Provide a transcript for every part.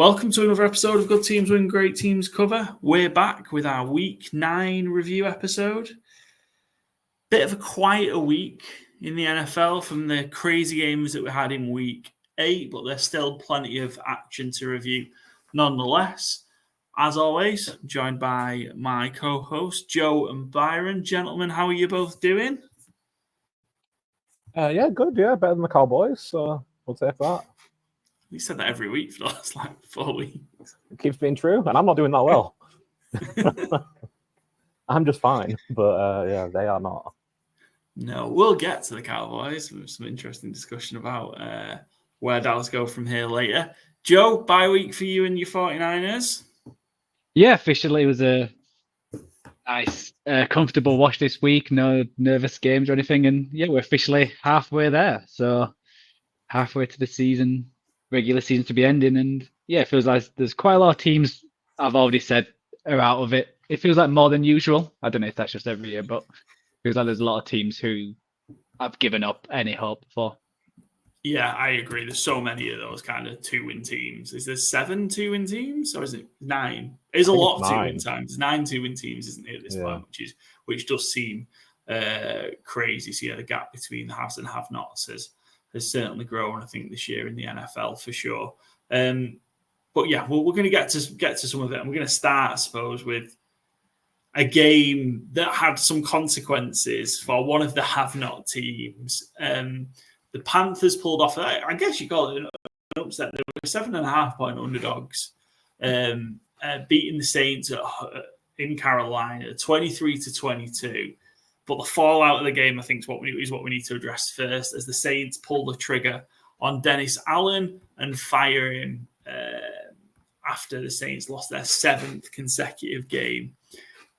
Welcome to another episode of Good Teams Win Great Teams Cover. We're back with our Week 9 review episode. Bit of a quieter week in the NFL from the crazy games that we had in Week 8, but there's still plenty of action to review nonetheless. As always, I'm joined by my co-hosts, Joe and Byron. Gentlemen, how are you both doing? Good. Yeah, better than the Cowboys, so we'll take that. You said that every week for the last 4 weeks. It keeps being true, and I'm not doing that well. I'm just fine, but they are not. No, we'll get to the Cowboys. With some interesting discussion about where Dallas go from here later. Joe, bye week for you and your 49ers. Yeah, officially it was a nice, comfortable watch this week. No nervous games or anything. And yeah, we're officially halfway there. So halfway to the season, regular season to be ending. And yeah, it feels like there's quite a lot of teams, I've already said, are out of it. It feels like more than usual. I don't know if that's just every year, but it feels like there's a lot of teams who I've given up any hope for. Yeah, I agree. There's so many of those kind of 2-win teams. Is there 7 2-win teams, or is it 9? There's a lot of 2-win teams. There's 9 2-win teams, isn't it, at this point, which does seem crazy. So yeah, the gap between the haves and have-nots has certainly grown, I think, this year in the NFL for sure. But yeah, we're going to get to some of it, and we're going to start, I suppose, with a game that had some consequences for one of the have-not teams. The Panthers pulled off, I guess you call it an upset. They were 7.5-point underdogs, beating the Saints in Carolina, 23-22. But the fallout of the game, I think, is what we need to address first, as the Saints pull the trigger on Dennis Allen and fire him after the Saints lost their 7th consecutive game.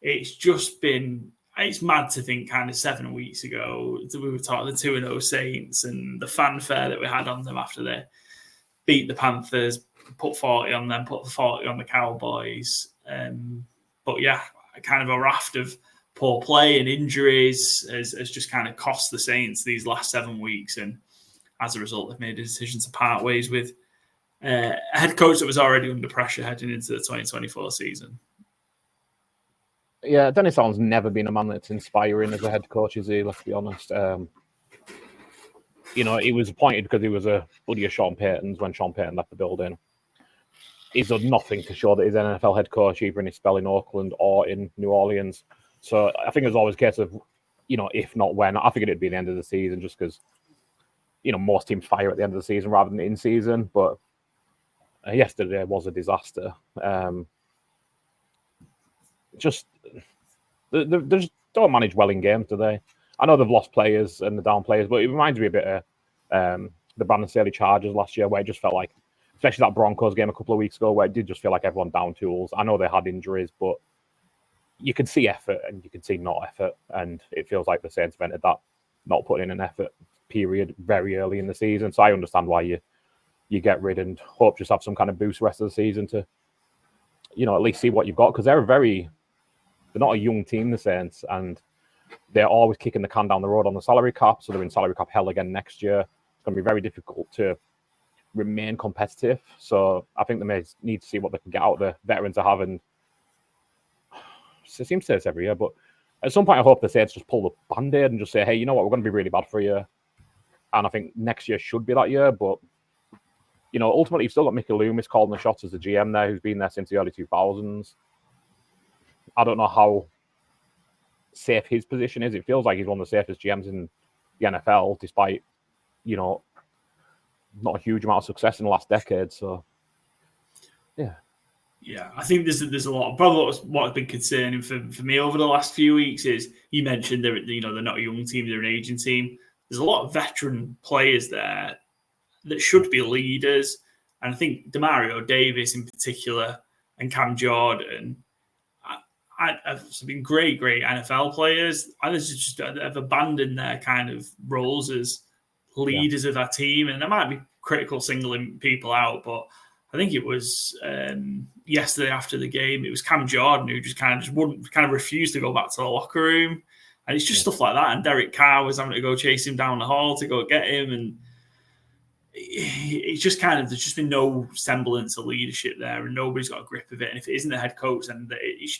It's mad to think kind of 7 weeks ago, we were talking the 2-0 Saints and the fanfare that we had on them after they beat the Panthers, put 40 on them, put 40 on the Cowboys. But yeah, kind of a raft of poor play and injuries has just kind of cost the Saints these last 7 weeks. And as a result, they've made a decision to part ways with a head coach that was already under pressure heading into the 2024 season. Yeah, Dennis Allen's never been a man that's inspiring as a head coach, is he? Let's be honest. He was appointed because he was a buddy of Sean Payton's when Sean Payton left the building. He's done nothing to show that he's an NFL head coach, either in his spell in Oakland or in New Orleans. So I think it was always a case of, if not when. I figured it'd be the end of the season just because, most teams fire at the end of the season rather than in season. But yesterday was a disaster. They just don't manage well in games, do they? I know they've lost players and the down players, but it reminds me a bit of the Brandon Staley Chargers last year, where it just felt like, especially that Broncos game a couple of weeks ago, where it did just feel like everyone down tools. I know they had injuries, but you could see effort and you could see not effort, and it feels like the Saints have entered that not putting in an effort period very early in the season. So I understand why you get rid and hope just have some kind of boost rest of the season to, at least see what you've got, because they're not a young team, the Saints, and they're always kicking the can down the road on the salary cap. So they're in salary cap hell again next year. It's going to be very difficult to remain competitive. So I think they may need to see what they can get out of the veterans they have. And it seems to say this every year, but at some point I hope the Saints just pull the band-aid and just say, hey, you know what, we're going to be really bad for a year. And I think next year should be that year. But, ultimately you've still got Mickey Loomis calling the shots as the GM there, who's been there since the early 2000s. I don't know how safe his position is. It feels like he's one of the safest GMs in the NFL, despite, not a huge amount of success in the last decade. So, yeah. Yeah, I think there's a lot. Probably what has been concerning for me over the last few weeks is, you mentioned they're not a young team, they're an aging team. There's a lot of veteran players there that should be leaders, and I think Demario Davis in particular and Cam Jordan have been great NFL players. Others just have abandoned their kind of roles as leaders of our team, and they might be critical singling people out, but I think it was yesterday after the game, it was Cam Jordan who just refused to go back to the locker room, and it's just stuff like that. And Derek Carr was having to go chase him down the hall to go get him, and it's just kind of, there's just been no semblance of leadership there, and nobody's got a grip of it. And if it isn't the head coach, then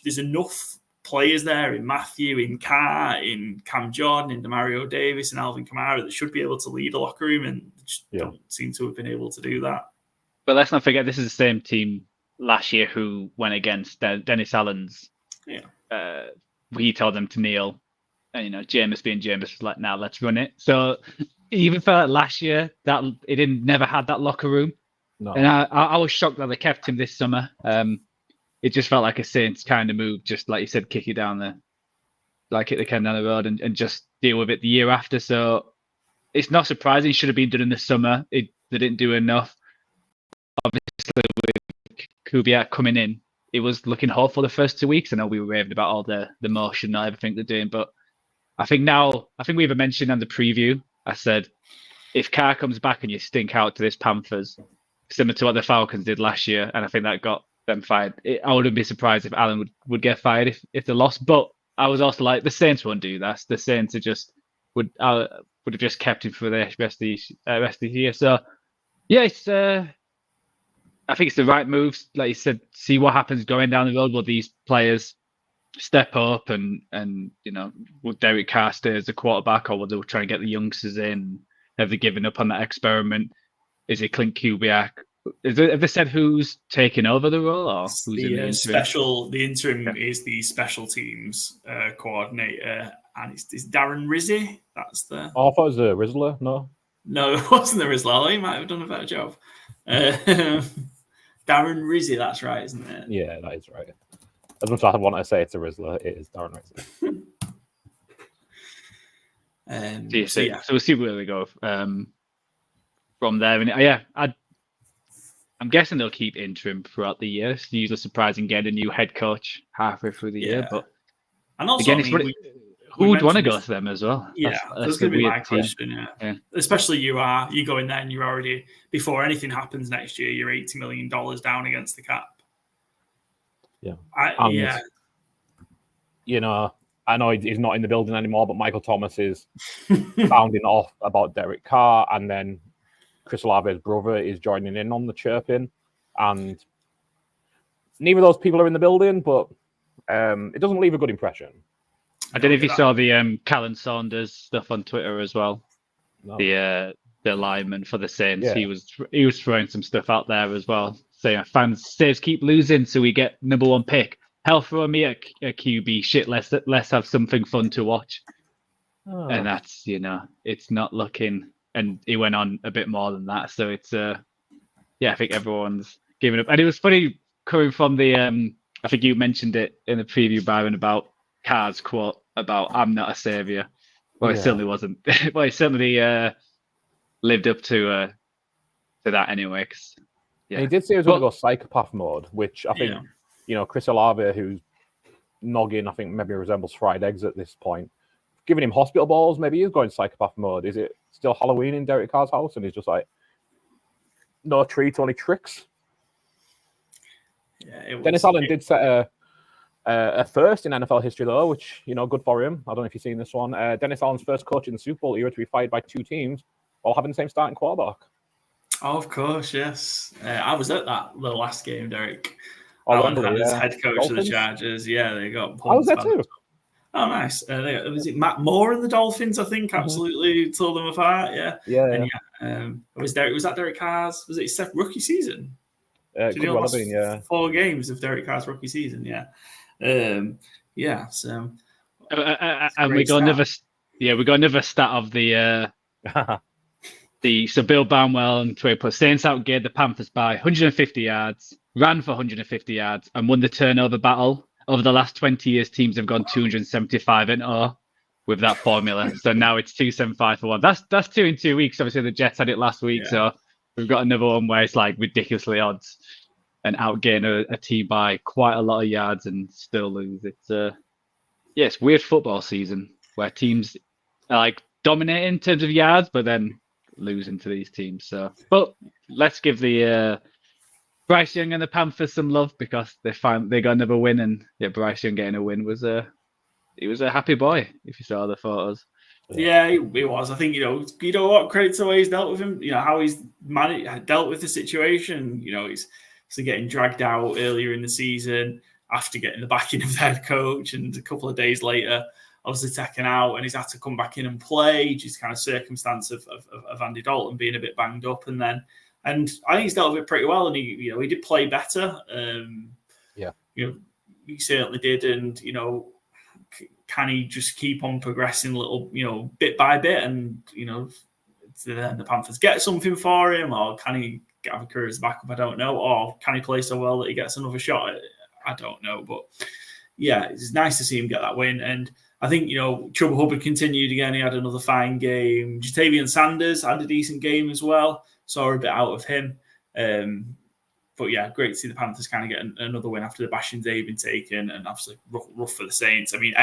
there's enough players there in Matthew, in Carr, in Cam Jordan, in Demario Davis, and Alvin Kamara that should be able to lead a locker room, and just don't seem to have been able to do that. But let's not forget, this is the same team last year who went against Dennis Allen's. He told them to kneel, and Jameis being Jameis was like, "Now let's run it." So even for last year, that it never had that locker room. No. And I was shocked that they kept him this summer. It just felt like a Saints kind of move, just like you said, kick it down the road and just deal with it the year after. So it's not surprising. It should have been done in the summer. They didn't do enough. Obviously, with Kubiak coming in, it was looking hopeful the first 2 weeks. I know we were raving about all the motion and everything they're doing, but I think we even mentioned on the preview, I said, if Carr comes back and you stink out to this Panthers, similar to what the Falcons did last year, and I think that got them fired, I wouldn't be surprised if Allen would get fired if they lost. But I was also like, the Saints won't do that. The Saints would have just kept him for the rest of the year. So yeah, I think it's the right moves. Like you said, see what happens going down the road. Will these players step up and will Derek Carr stay as a quarterback, or will they try and get the youngsters in? Have they given up on that experiment? Is it Clint Kubiak? Have they said who's taking over the role, or who's in the interim? The interim is the special teams coordinator, and it's Darren Rizzi. That's the. Oh, I thought it was a Rizzler. No, it wasn't the Rizzler. He might have done a better job. Darren Rizzi, that's right, isn't it? Yeah, that is right. As much as I want to say it's a Rizzler, it is Darren Rizzi. So we'll see where we go from there. And I'm guessing they'll keep interim throughout the year. It's usually surprising getting a new head coach halfway through the year. But and also, again, who would want to go to them as well? Yeah, that's going to be my question. Yeah. Especially you go in there and you're already, before anything happens next year, you're $80 million down against the cap. Yeah. I know he's not in the building anymore, but Michael Thomas is sounding off about Derek Carr, and then Chris Olave's brother is joining in on the chirping, and neither of those people are in the building, but it doesn't leave a good impression. I don't know if you saw the Callan Saunders stuff on Twitter as well. No. The lineman for the Saints, he was throwing some stuff out there as well, saying fans says keep losing so we get number one pick. Hell, throw me a QB shit. Let's have something fun to watch. Oh. And that's it's not looking. And he went on a bit more than that. So it's I think everyone's giving up. And it was funny coming from the I think you mentioned it in the preview, Byron, about Carr's quote about "I'm not a savior." Well, it certainly wasn't. Well, it certainly lived up to that anyway. He did say he was going to go psychopath mode, which I think Chris Olave, who's noggin, I think maybe resembles fried eggs at this point, giving him hospital balls. Maybe he's going psychopath mode. Is it still Halloween in Derek Carr's house, and he's just like, no treats, only tricks? Yeah, Dennis Allen did set a first in NFL history, though, which, good for him. I don't know if you've seen this one. Dennis Allen's first coach in the Super Bowl era to be fired by two teams while having the same starting quarterback. Oh, of course, yes. I was at the last game, Derek. Allen had his head coach Dolphins? Of the Chargers. Yeah, they got. I was there too. Oh, nice. Was it Matt Moore and the Dolphins? I think absolutely tore them apart. Yeah. Yeah. And was that Derek Carr's? Was it his rookie season? Could well have been, yeah. 4 games of Derek Carr's rookie season. Yeah. So. And we got another. Yeah, we got another stat of the. So Bill Barnwell and Twitter put Saints outgained the Panthers by 150 yards, ran for 150 yards, and won the turnover battle. Over the last 20 years, teams have gone 275-0 with that formula. So now it's 275 for one. That's 2 in 2 weeks. Obviously, the Jets had it last week, so we've got another one where it's like ridiculously odds and outgain a team by quite a lot of yards and still lose. It's weird football season where teams are like dominating in terms of yards, but then losing to these teams. So, but let's give the Bryce Young and the Panthers some love because they got another win, and Bryce Young getting a win was he was a happy boy if you saw the photos. Yeah, he was. I think, you know what, credit to the way he's dealt with him, how he's dealt with the situation. He's getting dragged out earlier in the season after getting the backing of the head coach, and a couple of days later, obviously taken out, and he's had to come back in and play, just kind of circumstance of Andy Dalton being a bit banged up. And I think he's dealt with it pretty well, and he did play better. He certainly did. And, can he just keep on progressing a little, bit by bit, and, then the Panthers get something for him, or can he have a career as a backup? I don't know. Or can he play so well that he gets another shot? I don't know. But yeah, it's nice to see him get that win. And I think, Chuba Hubbard continued again. He had another fine game. Jatavian Sanders had a decent game as well. Saw a bit out of him. But yeah, great to see the Panthers kind of get another win after the bashing they've been taken, and obviously rough for the Saints. I mean,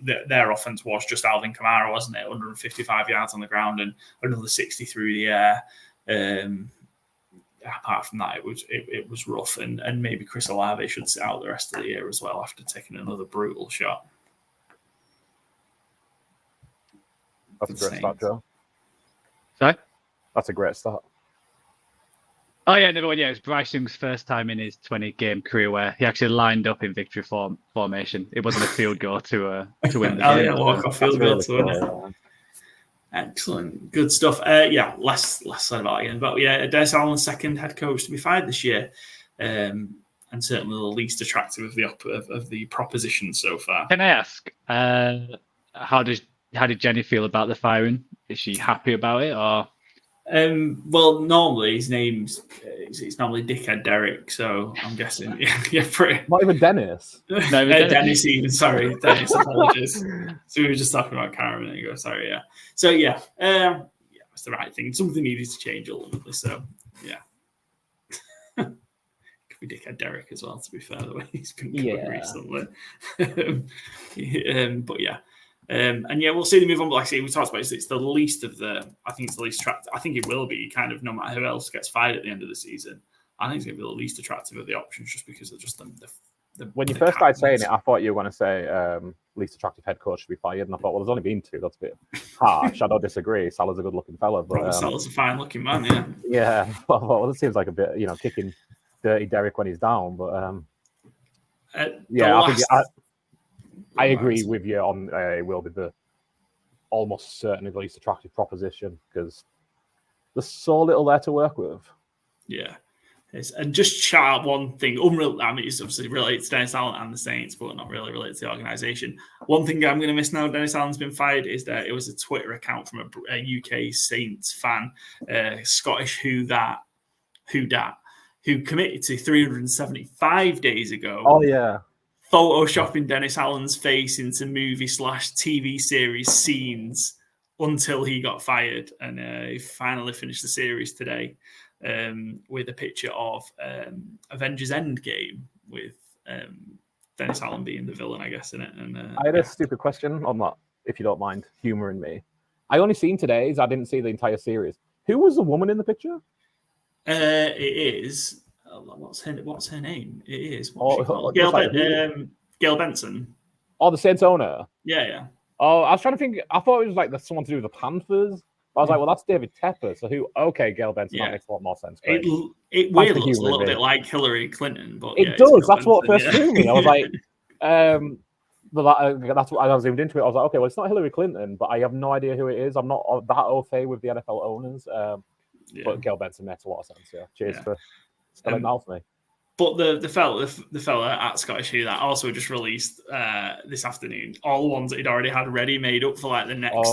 their offense was just Alvin Kamara, wasn't it? 155 yards on the ground and another 60 through the air. Apart from that, it was rough, and maybe Chris Olave should sit out the rest of the year as well after taking another brutal shot. That's a great start, Joe. Sorry? That's a great start. Oh, yeah, it was Bryce Young's first time in his 20-game career where he actually lined up in victory formation. It wasn't a field goal to win the game. Walk-off field goal to win it. Excellent. Good stuff. Less said about it again. But yeah, Dennis Allen's second head coach to be fired this year. And certainly the least attractive of the proposition so far. Can I ask, how did Jenny feel about the firing? Is she happy about it, or? Well, normally his name's it's normally Dickhead Derek, so I'm guessing pretty. Not even Dennis. No, Dennis even. Sorry, Dennis. Apologies. So we were just talking about Karen a minute ago. Sorry, yeah. So it's the right thing. Something needed to change ultimately. So yeah, could be Dickhead Derek as well. To be fair, the way he's been good recently. But yeah. And we'll see the move on. But like I say, we talked about it. It's the least of the. I think it's the least attractive. I think it will be kind of no matter who else gets fired at the end of the season. I think it's going to be the least attractive of the options, just because of just the when you first started saying it, I thought you were going to say least attractive head coach should be fired, and I thought, well, there's only been two. That's a bit harsh. I don't disagree. Salah's a good-looking fella, but Salah's a fine-looking man. Yeah. Yeah. Well, it seems like a bit, kicking dirty Derek when he's down, but I agree with you on it will be the almost certainly the least attractive proposition because there's so little there to work with. Yeah. And just shout out one thing, unreal. I mean, it's obviously related to Dennis Allen and the Saints, but not really related to the organisation. One thing I'm going to miss now Dennis Allen's been fired is that it was a Twitter account from a UK Saints fan, Scottish Who Dat, who committed to 375 days ago. Oh, yeah. Photoshopping Dennis Allen's face into movie/TV series scenes until he got fired. And he finally finished the series today with a picture of Avengers Endgame with Dennis Allen being the villain, I guess, in it. And I had a stupid question on that, if you don't mind humouring me. I only seen today's. I didn't see the entire series. Who was the woman in the picture? It is... What's her name? It is Gail Benson. Oh, the Saints owner. Yeah. Oh, I was trying to think. I thought it was like someone to do with the Panthers. I was like, well, that's David Tepper. So who? Okay, Gail Benson. That makes a lot more sense. Great. It really looks a little bit like Hillary Clinton, but it does. That's what first threw me. I was like, that's what I was zoomed into it. I was like, okay, well, it's not Hillary Clinton, but I have no idea who it is. I'm not that au fait with the NFL owners. But Gail Benson makes a lot of sense. Yeah. Cheers for. Spelling out for me. But the fella at Scottish Who that also just released this afternoon all the ones that he'd already had ready made up for like the next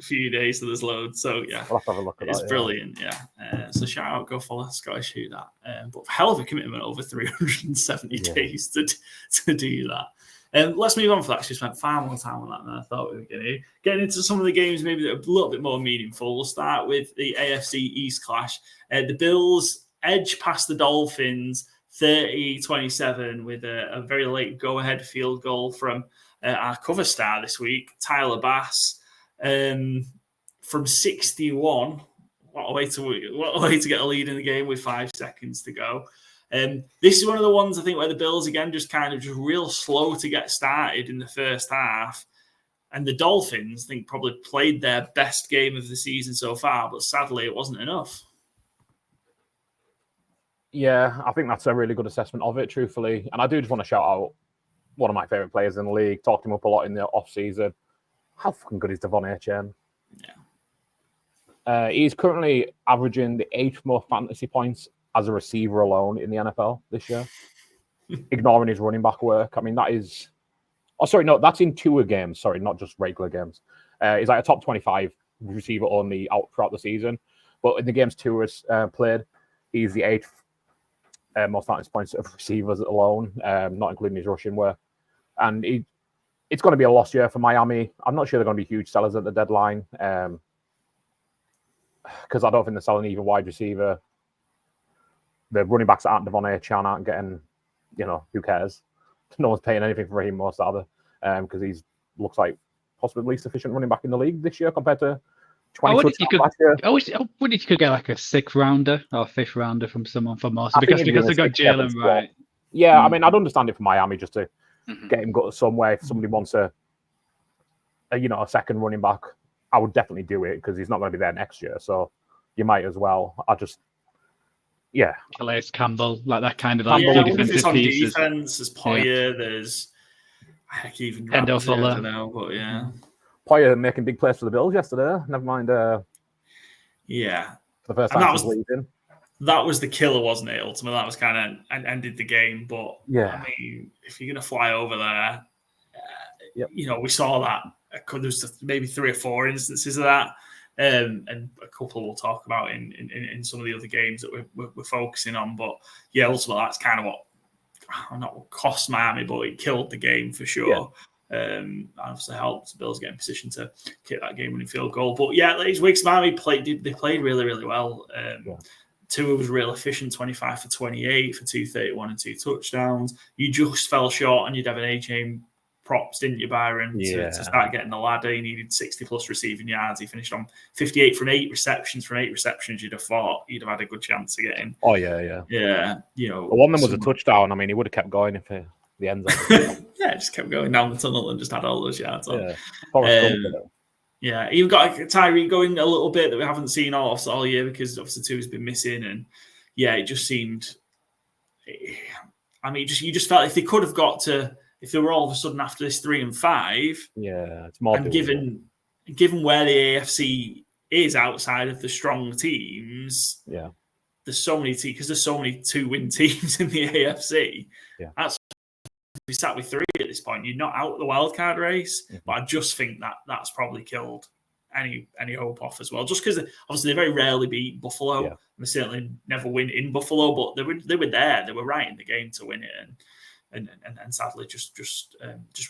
few days. So there's loads. So yeah, I'll have to have a look at it's brilliant. Yeah. So shout out, go follow Scottish Who that. But hell of a commitment over 370 days to do that. Let's move on for that. She spent far more time on that than I thought we were going to. Getting into some of the games maybe that are a little bit more meaningful. We'll start with the AFC East clash. The Bills edge past the Dolphins 30-27 with a very late go-ahead field goal from our cover star this week, Tyler Bass, from 61. What a way to get a lead in the game with 5 seconds to go. This is one of the ones I think where the Bills again just real slow to get started in the first half. And the Dolphins, I think, probably played their best game of the season so far, but sadly, it wasn't enough. Yeah, I think that's a really good assessment of it, truthfully. And I do just want to shout out one of my favourite players in the league. Talked him up a lot in the off-season. How fucking good is Devon Achane? Yeah. He's currently averaging the 8th most fantasy points as a receiver alone in the NFL this year, ignoring his running back work. I mean, that is... Oh, sorry, no, that's in tour games. Sorry, not just regular games. He's like a top 25 receiver only out throughout the season. But in the games tours played, he's the 8th most fantasy points of receivers alone, not including his rushing work. And it's going to be a lost year for Miami. I'm not sure they're going to be huge sellers at the deadline because I don't think they're selling even wide receiver. The running backs that aren't Devon Achane aren't getting, who cares? No one's paying anything for him most either because he looks like possibly sufficient running back in the league this year compared to 20 last year. I wish you could get like a 6th rounder or 5th rounder from someone for more. Because they got Jalen right. Yeah, I mean, I'd understand it for Miami just to get him got somewhere. If somebody wants a second running back, I would definitely do it because he's not going to be there next year. So you might as well. Calais Campbell, like that kind of defensive pieces. Defense, there's Poyer, there's even Endo Fuller. I don't know, but yeah. Poyer making big plays for the Bills yesterday. Never mind. For the first time he's leading. That was the killer, wasn't it? Ultimately, that was kind of ended the game. But I mean, if you're going to fly over there, we saw that. There was maybe 3 or 4 instances of that. And a couple we'll talk about in some of the other games that we're focusing on. But yeah, ultimately that's kind of what not cost Miami, but it killed the game for sure. Obviously helped the Bills get in position to kick that game-winning field goal. But yeah, these weeks Miami played really, really well. Tua was real efficient, 25 for 28 for 231 and 2 touchdowns. You just fell short on your Devon Achane props, didn't you, Byron? To start getting the ladder, he needed 60+ receiving yards. He finished on 58 from 8 receptions. From 8 receptions, you'd have thought he'd have had a good chance to get in. Oh yeah. One of them was a touchdown. I mean, he would have kept going if the end zone. Just kept going down the tunnel and just had all those yards on. Yeah, even got Tyreek going a little bit that we haven't seen all year because obviously Tua's been missing, and it just seemed. I mean, you just felt if they could have got to. If they were all of a sudden after this 3 and 5, it's more. And given where the AFC is outside of the strong teams, there's so many teams because there's so many 2-win teams in the AFC. That's we sat with 3 at this point. You're not out the wildcard race, but I just think that's probably killed any hope off as well. Just because obviously they very rarely beat Buffalo, and they certainly never win in Buffalo, but they were there. They were right in the game to win it, and sadly just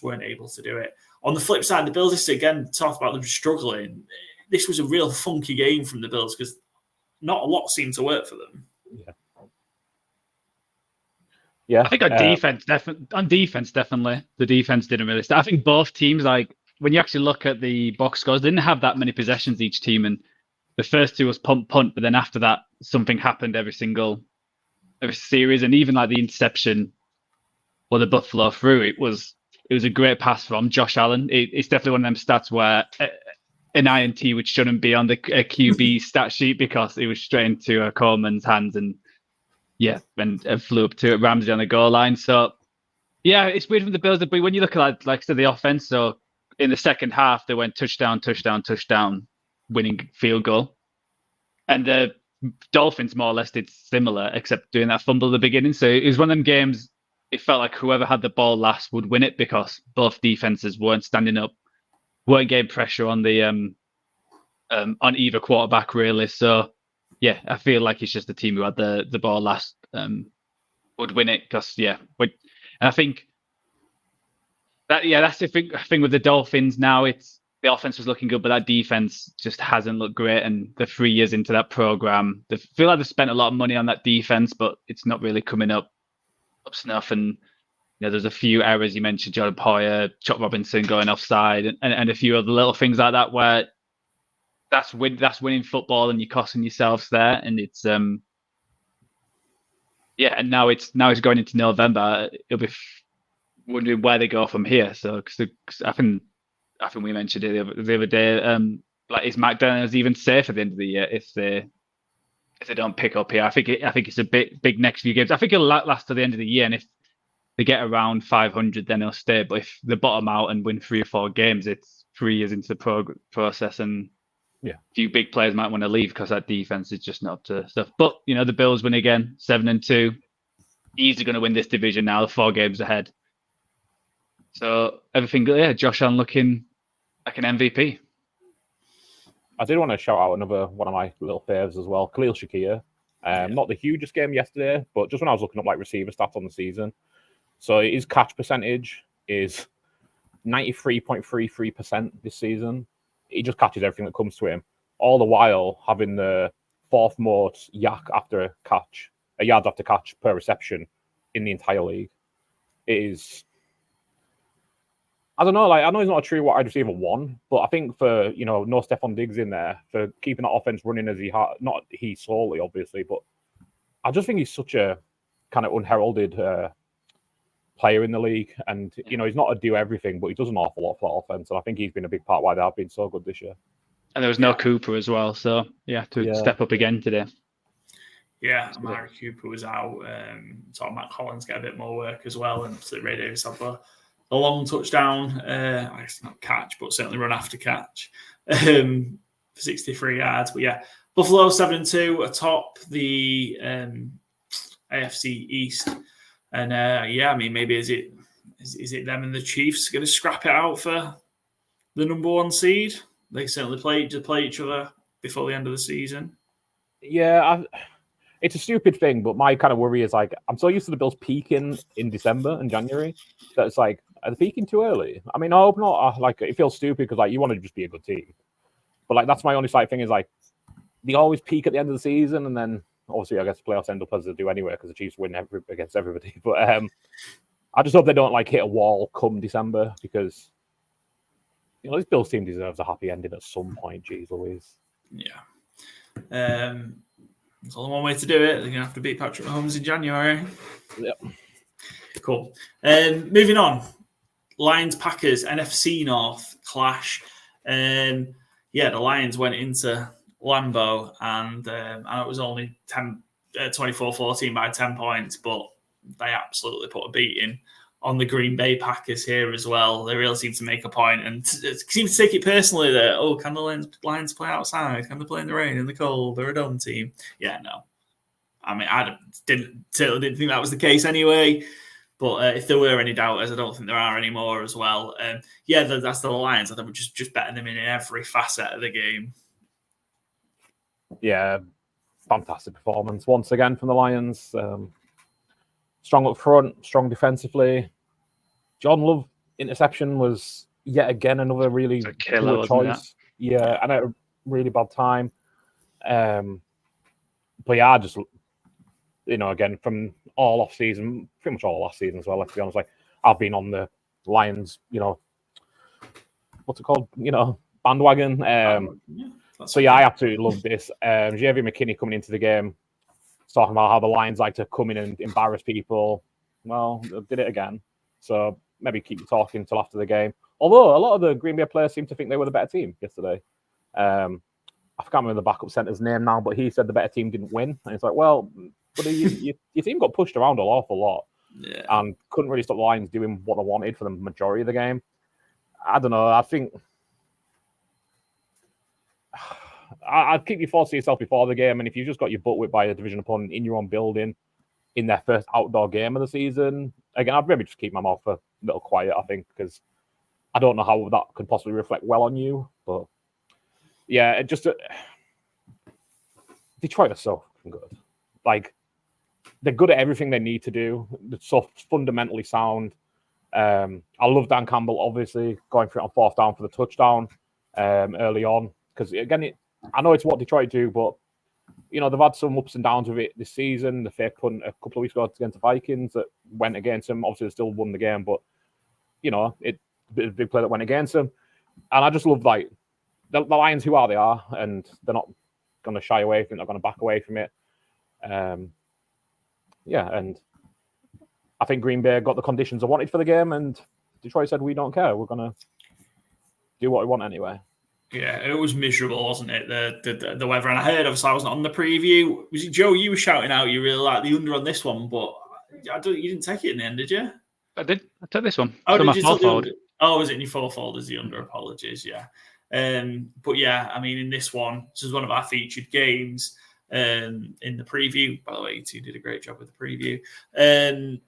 weren't able to do it. On the flip side, the Bills, again, talked about them struggling. This was a real funky game from the Bills because not a lot seemed to work for them. Yeah. I think on defense, definitely, the defense didn't really start. I think both teams, like when you actually look at the box scores, they didn't have that many possessions each team, and the first 2 was punt, but then after that, something happened every series, and even like the interception. Well, the Buffalo through it was a great pass from Josh Allen. It's definitely one of them stats where an INT which shouldn't be on the QB stat sheet because it was straight into Coleman's hands and flew up to Ramsey on the goal line. So it's weird from the Bills, but when you look at like the offense, so in the second half they went touchdown, winning field goal, and the Dolphins more or less did similar except doing that fumble at the beginning. So it was one of them games. It felt like whoever had the ball last would win it because both defenses weren't standing up, weren't getting pressure on the on either quarterback really. So I feel like it's just the team who had the ball last would win it because and I think that's the thing with the Dolphins now. It's the offense was looking good, but that defense just hasn't looked great. And the 3 years into that program, they feel like they've spent a lot of money on that defense, but it's not really coming up snuff. And there's a few errors you mentioned, Jordan Poyer, Chuck Robinson going offside, and a few other little things like that where that's winning football and you're costing yourselves there. And it's and now it's going into November. It'll be wondering where they go from here. So cause I think I think we mentioned it the other day. Like, is McDonald's even safe at the end of the year if they don't pick up here? I think it's a big next few games. I think it'll last to the end of the year, and if they get around 500, then they'll stay. But if they bottom out and win 3 or 4 games, it's 3 years into the process, and a few big players might want to leave because that defense is just not up to stuff. But the Bills win again, 7-2. Easily going to win this division now. 4 games ahead. So everything good. Yeah, Josh Allen looking like an MVP. I did want to shout out another one of my little faves as well, Khalil Shakir. Not the hugest game yesterday, but just when I was looking up like receiver stats on the season, so his catch percentage is 93.33% this season. He just catches everything that comes to him, all the while having the 4th most yards after catch per reception in the entire league. It is. I don't know. Like, I know he's not a true wide receiver 1, but I think for no Stephon Diggs in there, for keeping that offense running as he had, not he solely obviously, but I just think he's such a kind of unheralded player in the league, and he's not a do everything, but he does an awful lot for that offense, and I think he's been a big part why they have been so good this year. And there was no Cooper as well, so to step up again today. Yeah, Amari Cooper was out. So Matt Collins get a bit more work as well, and so Ray Davis had a long touchdown. I guess not catch, but certainly run after catch for 63 yards. But yeah, Buffalo 7-2 atop the AFC East, and I mean, maybe is it them and the Chiefs going to scrap it out for the number 1 seed? They certainly play each other before the end of the season. Yeah, it's a stupid thing, but my kind of worry is like I'm so used to the Bills peaking in December and January that it's like, are they peaking too early? I mean, I hope not. Like, it feels stupid because like you want to just be a good team, but like that's my only slight thing is like they always peak at the end of the season, and then obviously I guess the playoffs end up as they do anyway because the Chiefs win against everybody. But I just hope they don't like hit a wall come December because this Bills team deserves a happy ending at some point. Jeez Louise. Yeah. There's only one way to do it. They're going to have to beat Patrick Mahomes in January. Yep. Cool. Moving on. Lions-Packers, NFC North clash. The Lions went into Lambeau, and it was only 24-14 by 10 points, but they absolutely put a beating on the Green Bay Packers here as well. They really seem to make a point and seem to take it personally that, can the Lions play outside? Can they play in the rain, in the cold? They're a dumb team. Yeah, no. I mean, I didn't think that was the case anyway. But if there were any doubters, I don't think there are anymore as well. That's the Lions. I think we're just betting them in every facet of the game. Yeah, fantastic performance once again from the Lions. Strong up front, strong defensively. John Love interception was yet again another really killer choice. Yeah, and at a really bad time. But yeah, just again from all off season, pretty much all last season as well. Let's be honest, like I've been on the Lions, what's it called? Bandwagon. I absolutely love this. J.V. McKinney coming into the game, talking about how the Lions like to come in and embarrass people. Well, they did it again. So maybe keep talking until after the game. Although a lot of the Green Bay players seem to think they were the better team yesterday. I can't remember the backup center's name now, but he said the better team didn't win. And it's like, well, but your team got pushed around an awful lot and couldn't really stop the Lions doing what they wanted for the majority of the game. I don't know. I think I'd keep your thoughts to yourself before the game. And if you just got your butt whipped by a division opponent in your own building in their first outdoor game of the season, again, I'd maybe just keep my mouth a little quiet, I think, because I don't know how that could possibly reflect well on you. But yeah, Detroit are so good. Like, they're good at everything they need to do. They're so fundamentally sound. I love Dan Campbell, obviously, going for it on 4th down for the touchdown early on. Because, again, I know it's what Detroit do, but, they've had some ups and downs with it this season. The fake punt a couple of weeks ago against the Vikings that went against them. Obviously, they still won the game, but, it's a big play that went against them. And I just love, like, the Lions, who are they are, and they're not going to shy away from it. They're going to back away from it. And I think Green Bay got the conditions they wanted for the game, and Detroit said, we don't care. We're going to do what we want anyway. Yeah, it was miserable, wasn't it? The weather. And I heard, obviously, I wasn't on the preview. Was it Joe? You were shouting out you really like the under on this one, but you didn't take it in the end, did you? I did. I took this one. Oh, so did you take the under? Fold. Oh, was it in your fourfold as the under? Apologies, yeah. But yeah, I mean, in this one, this is one of our featured games in the preview. By the way, you two did a great job with the preview.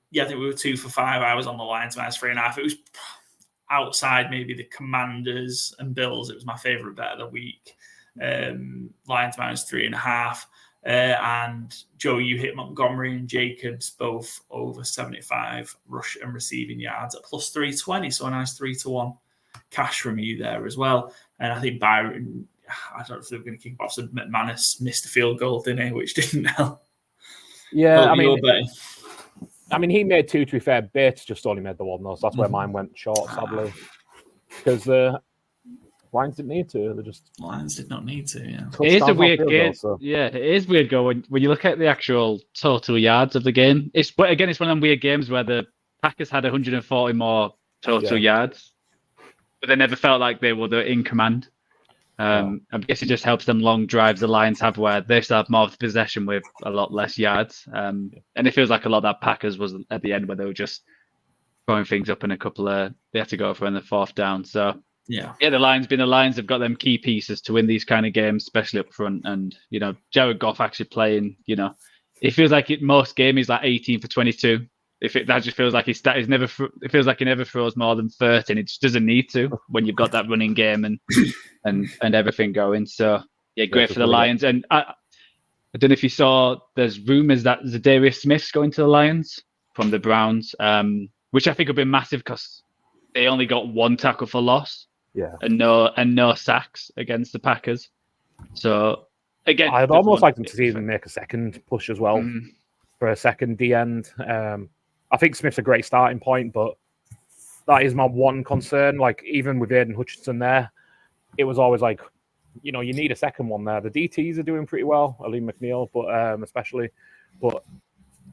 Yeah, I think we were 2 for 5. I was on the line to -3.5. It was outside maybe the Commanders and Bills. It was my favourite bet of the week. Lions -3.5. And Joe, you hit Montgomery and Jacobs both over 75 rush and receiving yards at +320. So a nice 3-1 cash from you there as well. And I think Byron, I don't know if they were going to kick off. So McManus missed a field goal, didn't he? Which didn't help. Yeah, I mean, he made 2, to be fair. Bates just only made the 1, though. So that's where mine went short, sadly. Because Lions didn't need to. Lions did not need to, yeah. It is a weird game. Yeah, it is weird go when you look at the actual total yards of the game. It's one of them weird games where the Packers had 140 more total yards, but they never felt like they were in command. I guess it just helps them long drives the Lions have where they still have more of the possession with a lot less yards. And it feels like a lot of that Packers was at the end where they were just throwing things up in a couple of, they had to go for in the 4th down. So yeah, the Lions have got them key pieces to win these kind of games, especially up front. And, Jared Goff actually playing, it feels like most game is like 18 for 22. That just feels like it feels like he never throws more than 30, and it just doesn't need to when you've got that running game and everything going. So yeah, great for the Lions. And I don't know if you saw, there's rumors that Zadarius Smith's going to the Lions from the Browns, which I think would be massive because they only got 1 tackle for loss, and no sacks against the Packers. So again, I'd almost like them to see them make a second push as well for a second D end. I think Smith's a great starting point, but that is my one concern. Like, even with Aiden Hutchinson there, it was always like, you need a second one there. The DTs are doing pretty well, Ali McNeil, but especially. But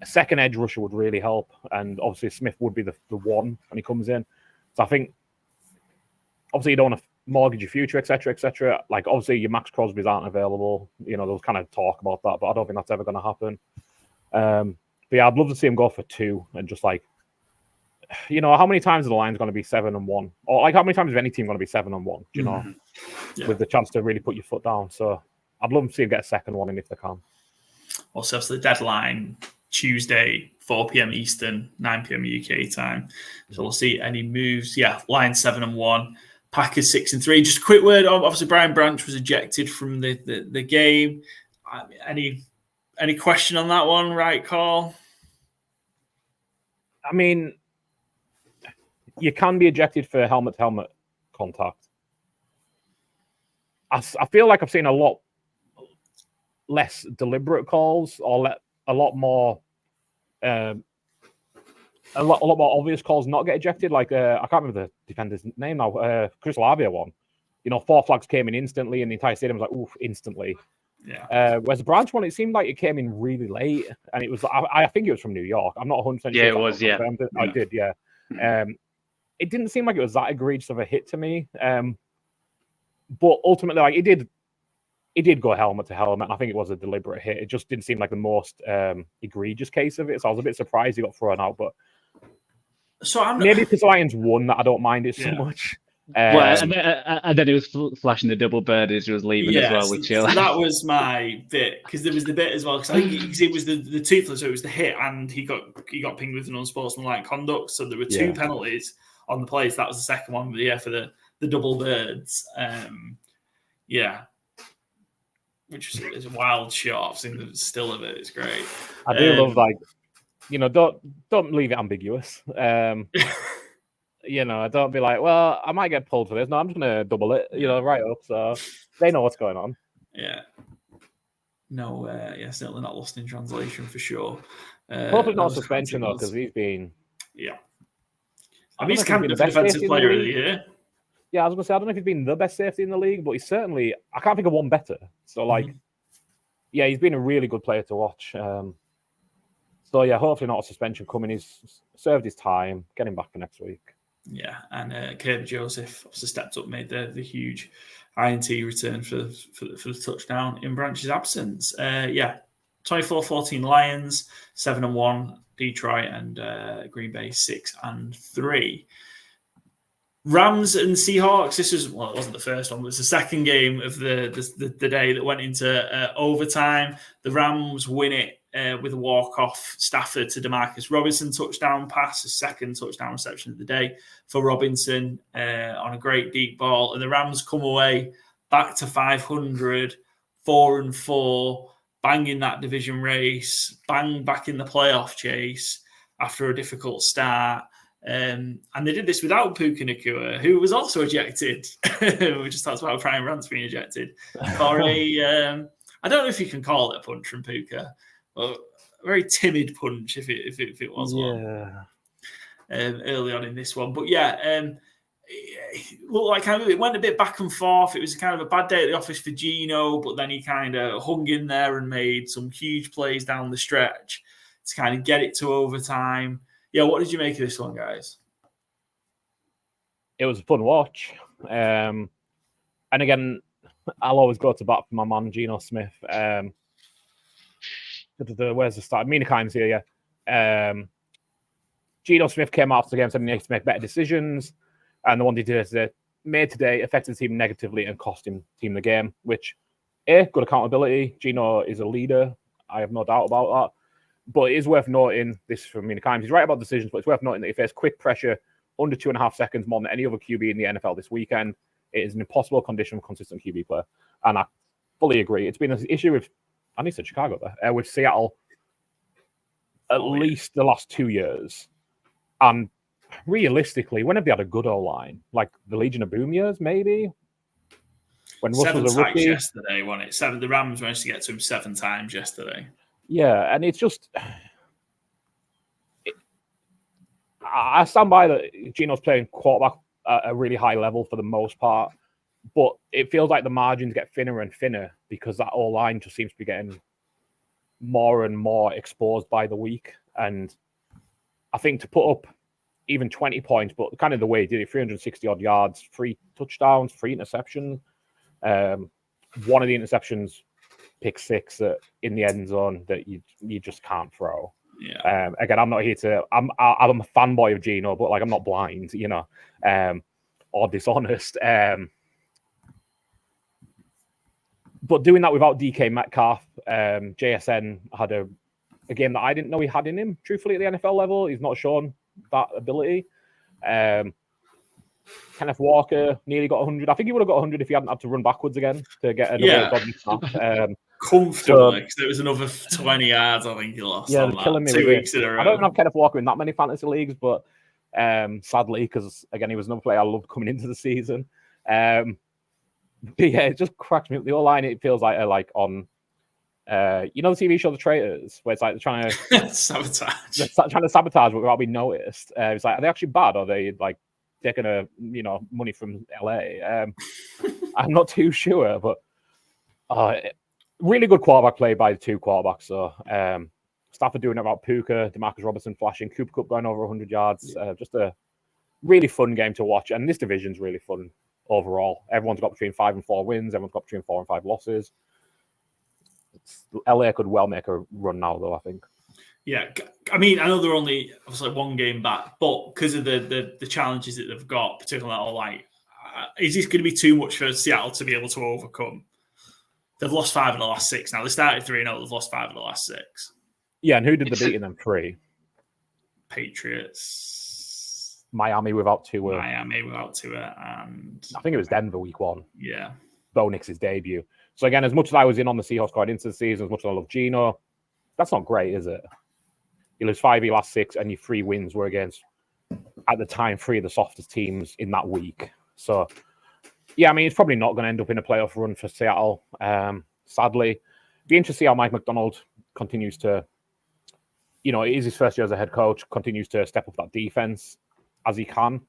a second edge rusher would really help. And obviously Smith would be the one when he comes in. So I think, obviously, you don't want to mortgage your future, etc., etc. Like, obviously, your Max Crosby's aren't available. There's kind of talk about that, but I don't think that's ever going to happen. But yeah, I'd love to see him go for 2 and just like, how many times are the Lions going to be 7-1? Or like, how many times is any team going to be 7-1? With the chance to really put your foot down. So I'd love to see him get a second one in if they can. Also, the deadline Tuesday, 4 p.m. Eastern, 9 p.m. UK time. So we'll see any moves. Yeah, Lions 7-1, Packers 6-3. Just a quick word. Obviously, Brian Branch was ejected from the game. Any question on that one, right, Carl? I mean, you can be ejected for helmet-to-helmet contact. I feel like I've seen a lot less deliberate calls, or a lot more obvious calls not get ejected. Like, I can't remember the defender's name now. Chris Lavia one. 4 flags came in instantly, and the entire stadium was like, oof, instantly. Yeah. Whereas the Branch one, it seemed like it came in really late, and it was. I think it was from New York. I'm not 100% sure. Yeah, it was. Yeah, I did. Yeah. It didn't seem like it was that egregious of a hit to me. But ultimately, like, it did go helmet to helmet, and I think it was a deliberate hit. It just didn't seem like the most egregious case of it. So I was a bit surprised he got thrown out. But maybe because Lions won, that I don't mind it so much. And then he was flashing the double bird as he was leaving as well. Which that was my bit, because there was the bit as well, because I think it was the toothless, so it was the hit, and he got pinged with an unsportsmanlike conduct. So there were 2 penalties on the play. So that was the second one, but for the double birds. Which is a wild shot. I've seen the still of it. It's great. I do love, like, don't leave it ambiguous. Don't be like, well, I might get pulled for this. No, I'm just going to double it, right up. So they know what's going on. Yeah. No, certainly not lost in translation for sure. Hopefully not suspension, though, because he's been... Yeah. I mean, he's kind of the defensive player of the year. Yeah, I was going to say, I don't know if he's been the best safety in the league, but he's certainly... I can't think of one better. So, he's been a really good player to watch. So, hopefully not a suspension coming. He's served his time. Get him back for next week. Yeah, and Kirby Joseph also stepped up, made the huge INT return for the touchdown in Branch's absence. 24-14 Lions, 7-1 Detroit, and Green Bay 6-3. Rams and Seahawks. This was, well, it wasn't the first one, but it's the second game of the day that went into overtime. The Rams win it with a walk-off Stafford to Demarcus Robinson touchdown pass, a second touchdown reception of the day for Robinson on a great deep ball. And the Rams come away back to 500, 4-4, banging that division race, bang back in the playoff chase after a difficult start. And they did this without Puka Nacua, who was also ejected. We just talked about Brian Rance being ejected for a, I don't know if you can call it a punch from Puka, but a very timid punch if it was one. Early on in this one. But it looked like it went a bit back and forth. It was kind of a bad day at the office for Gino, but then he kind of hung in there and made some huge plays down the stretch to kind of get it to overtime. Yeah, what did you make of this one, guys? It was a fun watch. And again, I'll always go to bat for my man, Geno Smith. Where's the start? Mina Kimes here, yeah. Geno Smith came after the game, said he needs to make better decisions. And the one he made today affected the team negatively and cost him team the game, which, good accountability. Geno is a leader. I have no doubt about that. But it is worth noting, this from Mina Kimes, he's right about decisions, but it's worth noting that he faced quick pressure under 2.5 seconds more than any other QB in the NFL this weekend. It is an impossible condition for consistent QB play. And I fully agree. It's been an issue with, I need to Chicago there, with Seattle at least the last 2 years. And realistically, when have they had a good O-line? Like the Legion of Boom years, maybe? When Russell was a rookie. Yesterday, wasn't it? The Rams managed to get to him 7 times yesterday. Yeah, and it's just... I stand by that Geno's playing quarterback at a really high level for the most part, but it feels like the margins get thinner and thinner because that O-line just seems to be getting more and more exposed by the week. And I think to put up even 20 points, but kind of the way he did it, 360-odd yards, 3 touchdowns, 3 interceptions. One of the interceptions, pick 6 in the end zone that you just can't throw. Yeah. Again, I'm not here to. I'm a fanboy of Geno, but like I'm not blind, or dishonest. But doing that without DK Metcalf, JSN had a game that I didn't know he had in him. Truthfully, at the NFL level, he's not shown that ability. Kenneth Walker nearly got 100. I think he would have got 100 if he hadn't had to run backwards again to get another dodgy snap. Comfortably, because there was another 20 yards I think he lost. Yeah, on killing me 2 with weeks in a row. I don't have Kenneth Walker in that many fantasy leagues, but sadly, because again, he was another player I loved coming into the season. But yeah, it just cracks me up. The O-line, it feels like on the TV show The Traitors, where it's like they're trying to sabotage. They're trying to sabotage but without being noticed. It's like, are they actually bad, or are they like taking money from LA? I'm not too sure, but really good quarterback play by the 2 quarterbacks. So Stafford doing it about Puka, Demarcus Robinson flashing, Cooper Kupp going over 100 yards. Just a really fun game to watch, and this division's really fun overall. Everyone's got between 5 and 4 wins. Everyone's got between 4 and 5 losses. LA could well make a run now, though, I think. Yeah, I mean, I know they're only obviously 1 game back, but because of the challenges that they've got, particularly is this going to be too much for Seattle to be able to overcome? They've lost 5 of the last 6 now. They started 3-0. They've lost 5 of the last 6. Yeah, and who did they beat in them 3? Patriots. Miami without Tua. And I think it was Denver week 1. Yeah. Bo Nix's debut. So again, as much as I was in on the Seahawks going into the season, as much as I love Geno, that's not great, is it? You lose 5 of your last 6, and your 3 wins were against, at the time, 3 of the softest teams in that week. So, yeah, I mean, it's probably not going to end up in a playoff run for Seattle, sadly. Be interesting to see how Mike McDonald continues to, it is his first year as a head coach, continues to step up that defense as he can,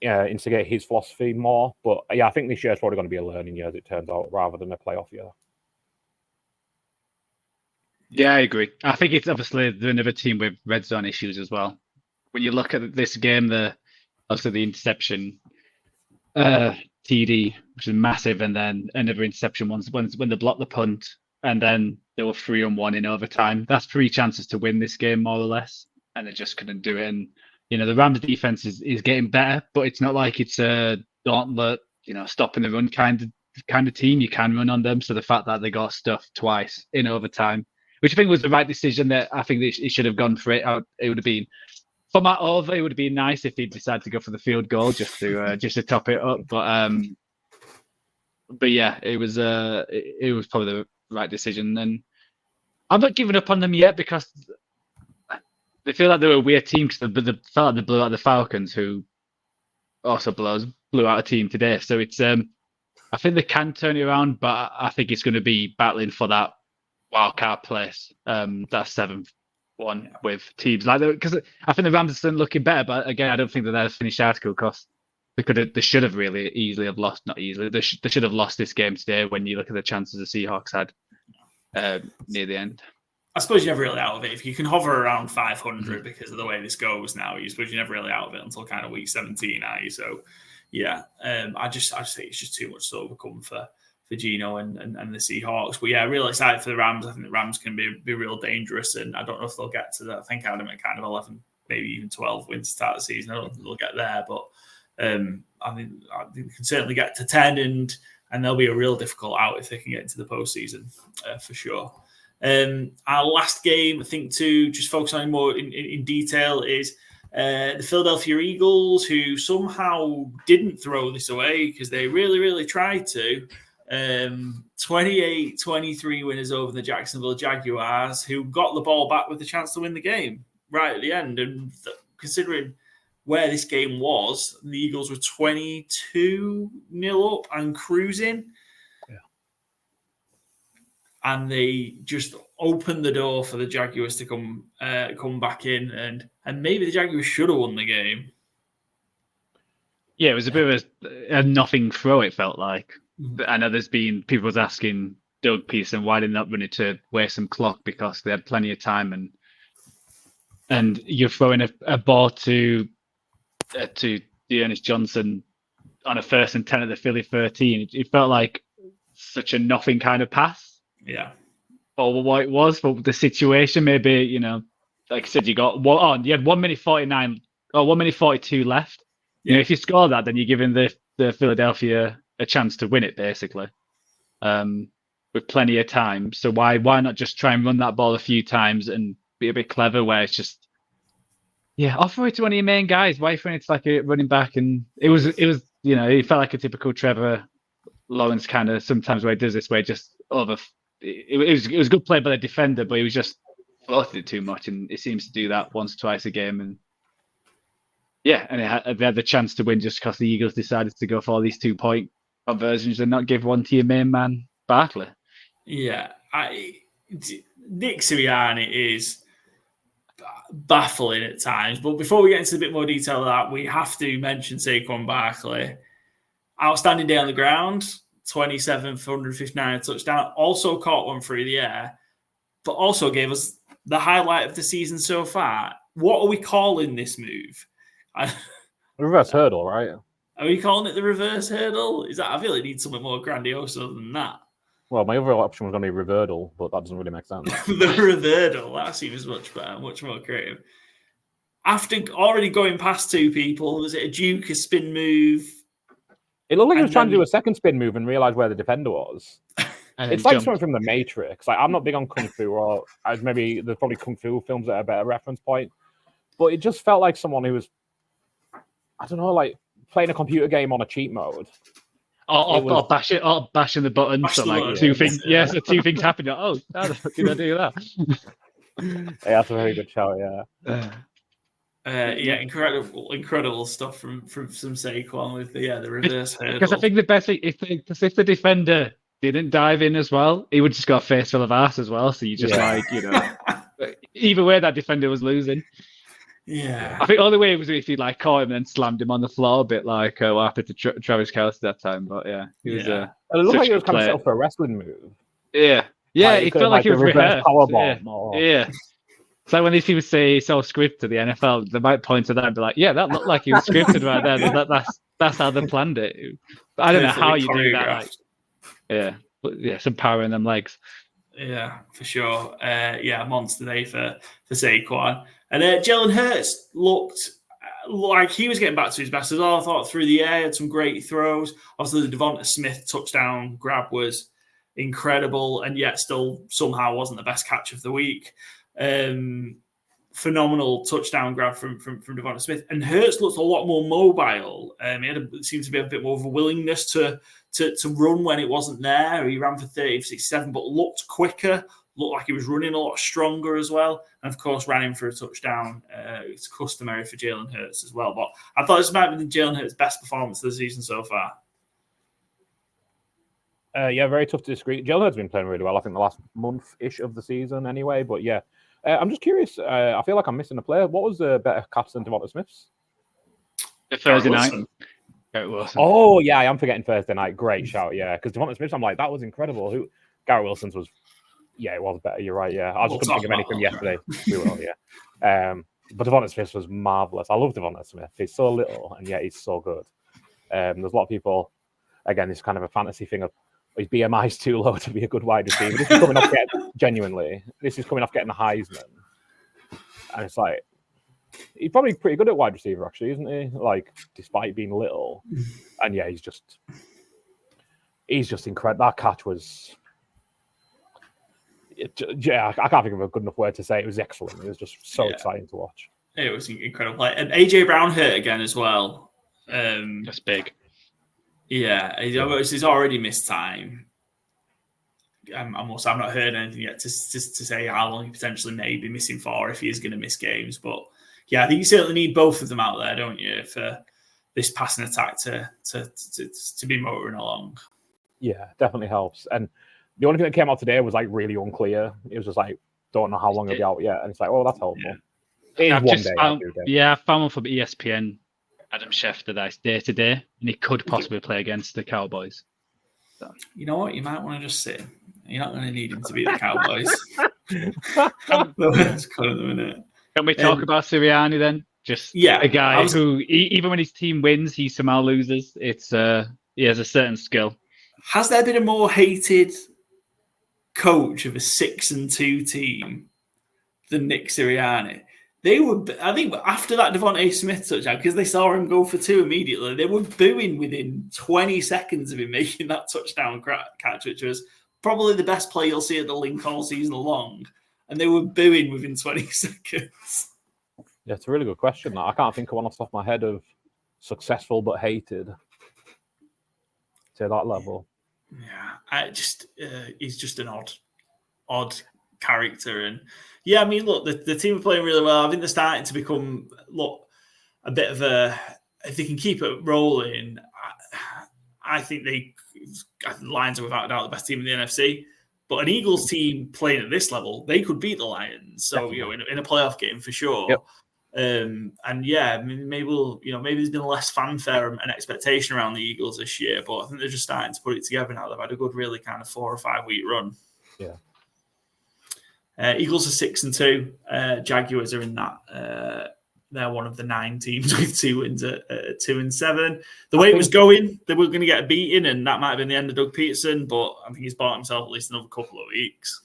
instigate his philosophy more. But, yeah, I think this year is probably going to be a learning year, as it turns out, rather than a playoff year. Yeah, I agree. I think it's obviously another team with red zone issues as well. When you look at this game, the also the interception TD, which is massive, and then another interception when they blocked the punt, and then they were 3-1 in overtime. That's 3 chances to win this game, more or less, and they just couldn't do it. And the Rams defense is getting better, but it's not like it's a gauntlet, stopping the run kind of team. You can run on them. So the fact that they got stuffed twice in overtime, which I think was the right decision, that I think it should have gone for it. It would have been, for Matt Over, it would have been nice if he'd decided to go for the field goal just to top it up. But yeah, it was probably the right decision. And I'm not giving up on them yet, because they feel like they're a weird team, because they felt like they blew out the Falcons, who also blew out a team today. So it's I think they can turn it around, but I think it's going to be battling for that wild card place, that 7th one with teams like that. Because I think the Rams are still looking better, but again, I don't think that that's a finished article, because they should have really easily have lost. Not easily, they should have lost this game today. When you look at the chances the Seahawks had near the end. I suppose you're never really out of it. If you can hover around 500 because of the way this goes now, you suppose you're never really out of it until kind of week 17, are you? So, yeah, I just think it's just too much to overcome for Gino and the Seahawks. But yeah, really excited for the Rams. I think the Rams can be real dangerous, and I don't know if they'll get to that. I think I had them at kind of 11, maybe even 12 wins to start the season. I don't think they'll get there, but I think they can certainly get to 10, and they'll be a real difficult out if they can get into the postseason for sure. Our last game, I think, to just focus on more in detail, is the Philadelphia Eagles, who somehow didn't throw this away because they really, really tried to. 28-23 winners over the Jacksonville Jaguars, who got the ball back with a chance to win the game right at the end. And considering where this game was, the Eagles were 22-0 up and cruising. And they just opened the door for the Jaguars to come back in, and maybe the Jaguars should have won the game. Yeah, it was a bit of a nothing throw, it felt like. I know there's been people was asking Doug Pearson why they not run it to waste some clock, because they had plenty of time, and you're throwing a ball to Dearness Johnson on a 1st and 10 at the Philly 13. It felt like such a nothing kind of pass. Yeah. Or what it was for the situation, maybe, like I said, you had 1 minute 49 or 1 minute 42 left. Yeah. If you score that, then you're giving the Philadelphia a chance to win it, basically, with plenty of time. So why not just try and run that ball a few times and be a bit clever, where it's just, offer it to one of your main guys. Why throwing it like a running back? And it was it felt like a typical Trevor Lawrence kind of sometimes where he does this, where just over. It was good play by the defender, but he was just floated it too much, and it seems to do that once or twice a game. And they had the chance to win just because the Eagles decided to go for all these 2-point conversions and not give one to your main man, Barkley. Yeah, Nick Sirianni is baffling at times. But before we get into a bit more detail of that, we have to mention Saquon Barkley. Outstanding day on the ground. 27 for 159 touchdown, also caught one through the air, but also gave us the highlight of the season so far. What are we calling this move? Reverse hurdle, right? Are we calling it the reverse hurdle? I feel it needs something more grandiose than that. Well, my other option was going to be reversal, but that doesn't really make sense. The reversal, that seems much better, much more creative. After already going past 2 people, was it a Duke, a spin move? It looked like he was trying to do a second spin move and realize where the defender was. It's like something from the Matrix. Like, I'm not big on Kung Fu, or as maybe there's probably Kung Fu films that are a better reference point. But it just felt like someone who was, I don't know, like playing a computer game on a cheat mode. Or bashing the button. So like 2 things. Yeah, so 2 things happen. Oh, how the fuck did I do that? Yeah, that's a very good shout. Yeah. Incredible stuff from some Saquon with the reverse hurdle. Because I think the best thing, if the defender didn't dive in as well, he would just got a face full of ass as well. So you just either way, that defender was losing. Yeah, I think the only way was if he like caught him and then slammed him on the floor, a bit like what happened to Travis Kelce that time. But he was. It looked like he was kind of set up for a wrestling move. Yeah, it felt like he was rehearsed. Powerbomb. Yeah. It's like when these people say it's all scripted, the NFL, they might point to that and be like, yeah, that looked like it was scripted right there. That's how they planned it. But I don't know how you do that. Like, but some power in them legs. Yeah, for sure. Monster day for Saquon. And Jalen Hurts looked like he was getting back to his best as well. I thought through the air, had some great throws. Obviously, the Devonta Smith touchdown grab was incredible, and yet still somehow wasn't the best catch of the week. Phenomenal touchdown grab from Devonta Smith. And Hurts looked a lot more mobile. He seemed to be a bit more of a willingness to run when it wasn't there. He ran for 30-67, but looked quicker, looked like he was running a lot stronger as well. And, of course, ran in for a touchdown. It's customary for Jalen Hurts as well. But I thought this might be Jalen Hurts' best performance of the season so far. Very tough to disagree. Jalen Hurts has been playing really well, I think, the last month-ish of the season anyway. But, yeah, I'm just curious. I feel like I'm missing a player. What was the better catch than Devonta Smith's? Thursday night. Garrett Wilson. Oh, yeah, I am forgetting Thursday night. Great shout, yeah. Because Devonta Smith, I'm like, that was incredible. Garrett Wilson's was, it was better. You're right, yeah. I just couldn't think of anything yesterday. We will, yeah. But Devonta Smith was marvellous. I love Devonta Smith. He's so little, and yet he's so good. There's a lot of people, again, it's kind of a fantasy thing of his BMI is too low to be a good wide receiver. This is coming off getting the Heisman. And it's like, he's probably pretty good at wide receiver, actually, isn't he? Like, despite being little. And yeah, he's just incredible. That catch was, I can't think of a good enough word to say. It was excellent. It was just so exciting to watch. It was incredible. And AJ Brown hurt again as well. That's big. Yeah, he's already missed time. I've not heard anything yet to say how long he potentially may be missing for if he is going to miss games. But yeah, I think you certainly need both of them out there, don't you, for this passing attack to be motoring along. Yeah, definitely helps. And the only thing that came out today was like really unclear. It was just like, don't know how long he'll be out yet. And it's like, oh, that's helpful. Yeah. I found one from ESPN. Adam Schefter, that's day to day, and he could possibly play against the Cowboys. So. You know what? You might want to just sit. You're not going to need him to beat the Cowboys. Can we talk about Sirianni then? Just a guy who, even when his team wins, he somehow loses. It's he has a certain skill. Has there been a more hated coach of a 6-2 team than Nick Sirianni? They were, I think, after that Devonta Smith touchdown, because they saw him go for 2 immediately, they were booing within 20 seconds of him making that touchdown catch, which was probably the best play you'll see at the Link all season long. And they were booing within 20 seconds. Yeah, it's a really good question. I can't think of one off the top of my head of successful but hated to that level. Yeah, he's just an odd character. And yeah, I mean, look, the team are playing really well. I think they're starting to become a bit of a. If they can keep it rolling, I think the Lions are without a doubt the best team in the NFC. But an Eagles team playing at this level, they could beat the Lions. So in a playoff game for sure. Yep. And yeah, I mean, maybe there's been less fanfare and expectation around the Eagles this year, but I think they're just starting to put it together now. They've had a good, really kind of 4 or 5 week run. Yeah. Eagles are 6-2. Jaguars are in that. They're one of the 9 teams with 2 wins at 2-7. The way it was going, they were going to get beaten, and that might have been the end of Doug Peterson. But I think he's bought himself at least another couple of weeks.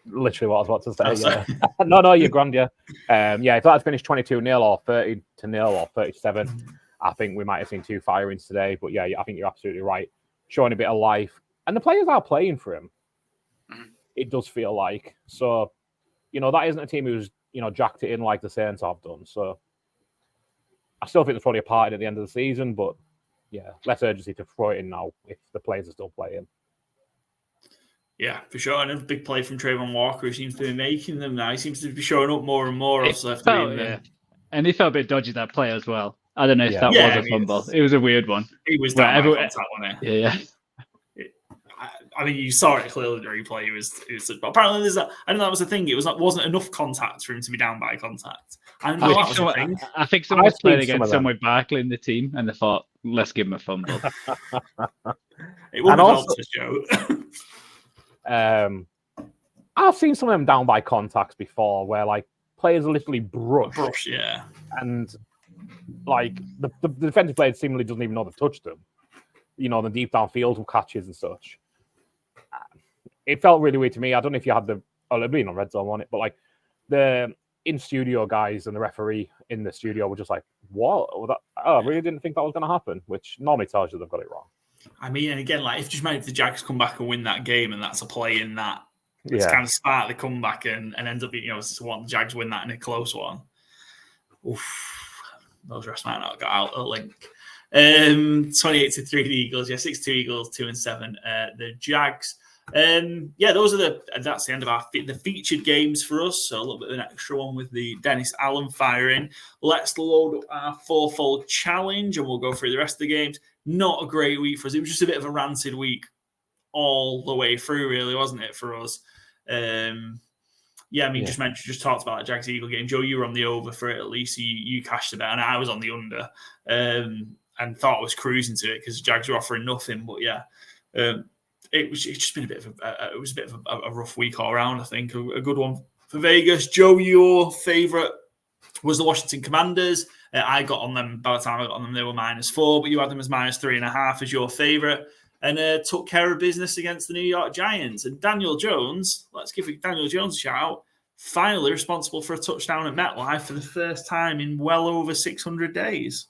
Literally, what I was about to say. Yeah. No, you're grand. Yeah, if that had finished 22-0 or 30-0 or 37, I think we might have seen 2 firings today. But yeah, I think you're absolutely right. Showing a bit of life, and the players are playing for him. It does feel like so. That isn't a team who's jacked it in like the Saints have done. So I still think there's probably a party at the end of the season, but yeah, less urgency to throw it in now if the players are still playing. Yeah, for sure. And a big play from Trayvon Walker, who seems to be making them now. He seems to be showing up more and more. And he felt a bit dodgy, that play as well. I don't know if that was a fumble. It was a weird one. He was down by contact, wasn't he? Yeah. I mean, you saw it clearly in the replay. It was apparently there's I don't know that was the thing. It wasn't enough contact for him to be down by contact. I think someone was playing against someone with Barkley in the team, and they thought, let's give him a fumble. It wouldn't have helped us, Joe. I've seen some of them down by contacts before, where like players are literally brushed, yeah, and like the defensive player seemingly doesn't even know they've touched them. The deep downfield with catches and such. It felt really weird to me. I don't know if you had it'd been on Red Zone on it, but like the in-studio guys and the referee in the studio were just like, what? I really didn't think that was going to happen, which normally tells you they've got it wrong. I mean, and again, like if the Jags come back and win that game, and that's a play in that, it's kind of spark the comeback and ends up being, the Jags win that in a close one. Oof, those refs might not have got out a link. 28-3 the Eagles, 6-2 Eagles, 2-7 the Jags. That's the end of the featured games for us. So a little bit of an extra one with the Dennis Allen firing. Let's load up our fourfold challenge and we'll go through the rest of the games. Not a great week for us. It was just a bit of a ranted week all the way through, really, wasn't it, for us? Just talked about that Jags Eagle game. Joe, you were on the over for it at least. You cashed a bet, and I was on the under, and thought I was cruising to it because the Jags were offering nothing. But it's just been a bit of a rough week all around. I think a good one for Vegas. Joe, your favourite was the Washington Commanders. I got on them. By the time I got on them, they were -4, but you had them as -3.5 as your favourite, and took care of business against the New York Giants. And Daniel Jones, let's give Daniel Jones a shout out, finally responsible for a touchdown at MetLife for the first time in well over 600 days.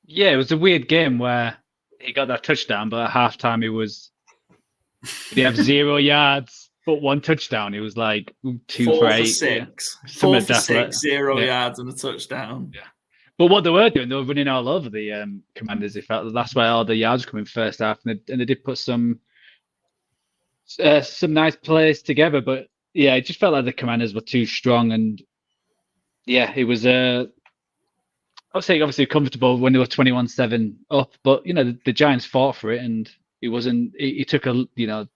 Yeah, it was a weird game where he got that touchdown, but at halftime he had 0 yards, but 1 touchdown. It was like 2 for 8. 6. 4 for 6, 0 yards and a touchdown. Yeah. But what they were doing, they were running all over the Commanders. They felt that's why all the yards were coming first half, and they did put some nice plays together. But yeah, it just felt like the Commanders were too strong, and yeah, it was I would say obviously comfortable when they were 21-7 up, but the Giants fought for it, and it wasn't. It took the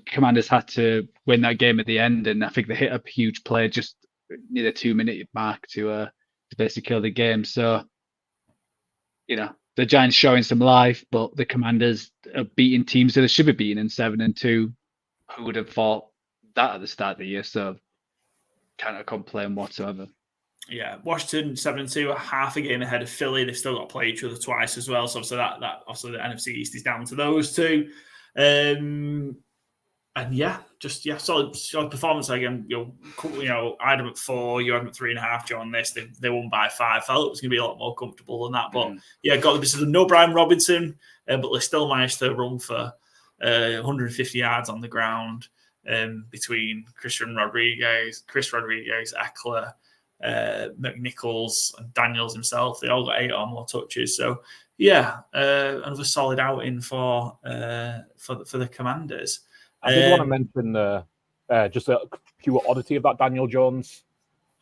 Commanders had to win that game at the end, and I think they hit a huge play just near the 2-minute mark to basically kill the game. So, the Giants showing some life, but the Commanders are beating teams that they should be beating in 7-2. Who would have thought that at the start of the year? So, can't complain whatsoever. Yeah, Washington 7-2, half a game ahead of Philly. They've still got to play each other twice as well. So obviously that obviously the NFC East is down to those two. Solid performance again. I had them at 4, you had them at 3.5. Joe, on this, they won by 5. Felt it was going to be a lot more comfortable than that, but got the business of no Brian Robinson, but they still managed to run for 150 yards on the ground between Chris Rodriguez, Eckler, McNichols, and Daniels himself. They all got 8 or more touches. So another solid outing for the Commanders. I did want to mention just a pure oddity of that Daniel Jones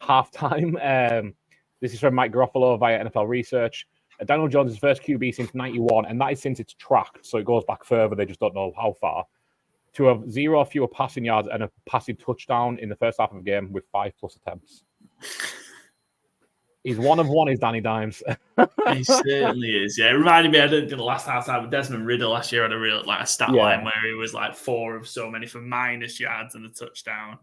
halftime. This is from Mike Garofalo via NFL Research. Daniel Jones is the first QB since 91, and that is since it's tracked, so it goes back further. They just don't know how far. To have 0 or fewer passing yards and a passing touchdown in the first half of the game with 5+ attempts. He's one of one, is Danny Dimes. He certainly is. Yeah, it reminded me. I did the last half time with Desmond Ridder last year. Had a real a stat line where he was 4 of so many for minus yards and a touchdown,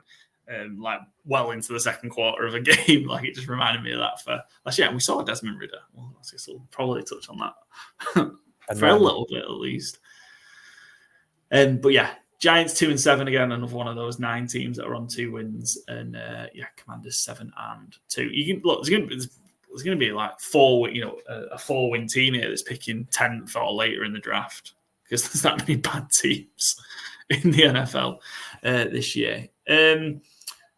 well into the second quarter of a game. It just reminded me of that for last year. And we saw Desmond Ridder. Well, I guess we'll probably touch on that for a little bit at least. But yeah. Giants 2-7 again, another one of those 9 teams that are on 2 wins, and Commanders 7-2. You can look. There's going to be a 4-win team here that's picking 10th or later in the draft because there's that many bad teams in the NFL this year.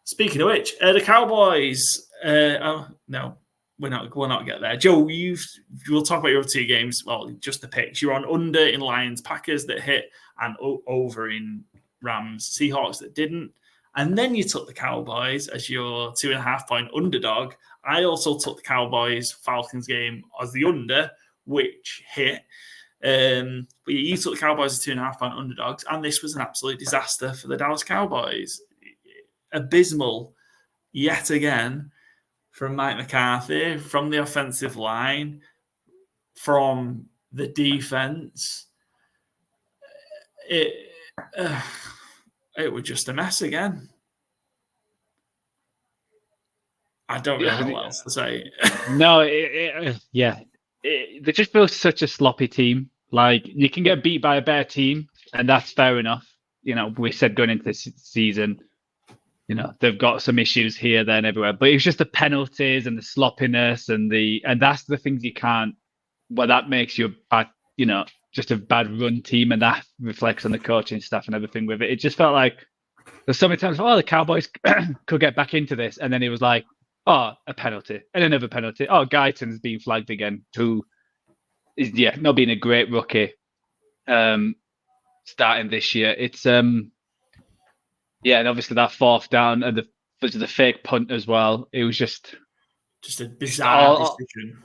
Speaking of which, the Cowboys. No, we're not get there. Joe, we'll talk about your 2 games. Well, just the picks. You're on under in Lions Packers that hit, and over in Rams Seahawks that didn't. And then you took the Cowboys as your 2.5-point underdog. I also took the Cowboys Falcons game as the under, which hit. But you took the Cowboys as 2.5-point underdogs, and this was an absolute disaster for the Dallas Cowboys. Abysmal yet again from Mike McCarthy, from the offensive line, from the defense. it was just a mess again. I don't really know what else to say. No, they just feel such a sloppy team. Like, you can get beat by a better team, and that's fair enough. We said going into this season, they've got some issues here, there, and everywhere. But it's just the penalties and the sloppiness and that's the things you can't. Well, that makes you a bad, just a bad run team, and that reflects on the coaching staff and everything with it. It just felt like there's so many times, the Cowboys could get back into this, and then it was like, a penalty and another penalty. Guyton's being flagged again, who is not being a great rookie starting this year. It's and obviously that fourth down and the fake punt as well. It was just a bizarre decision.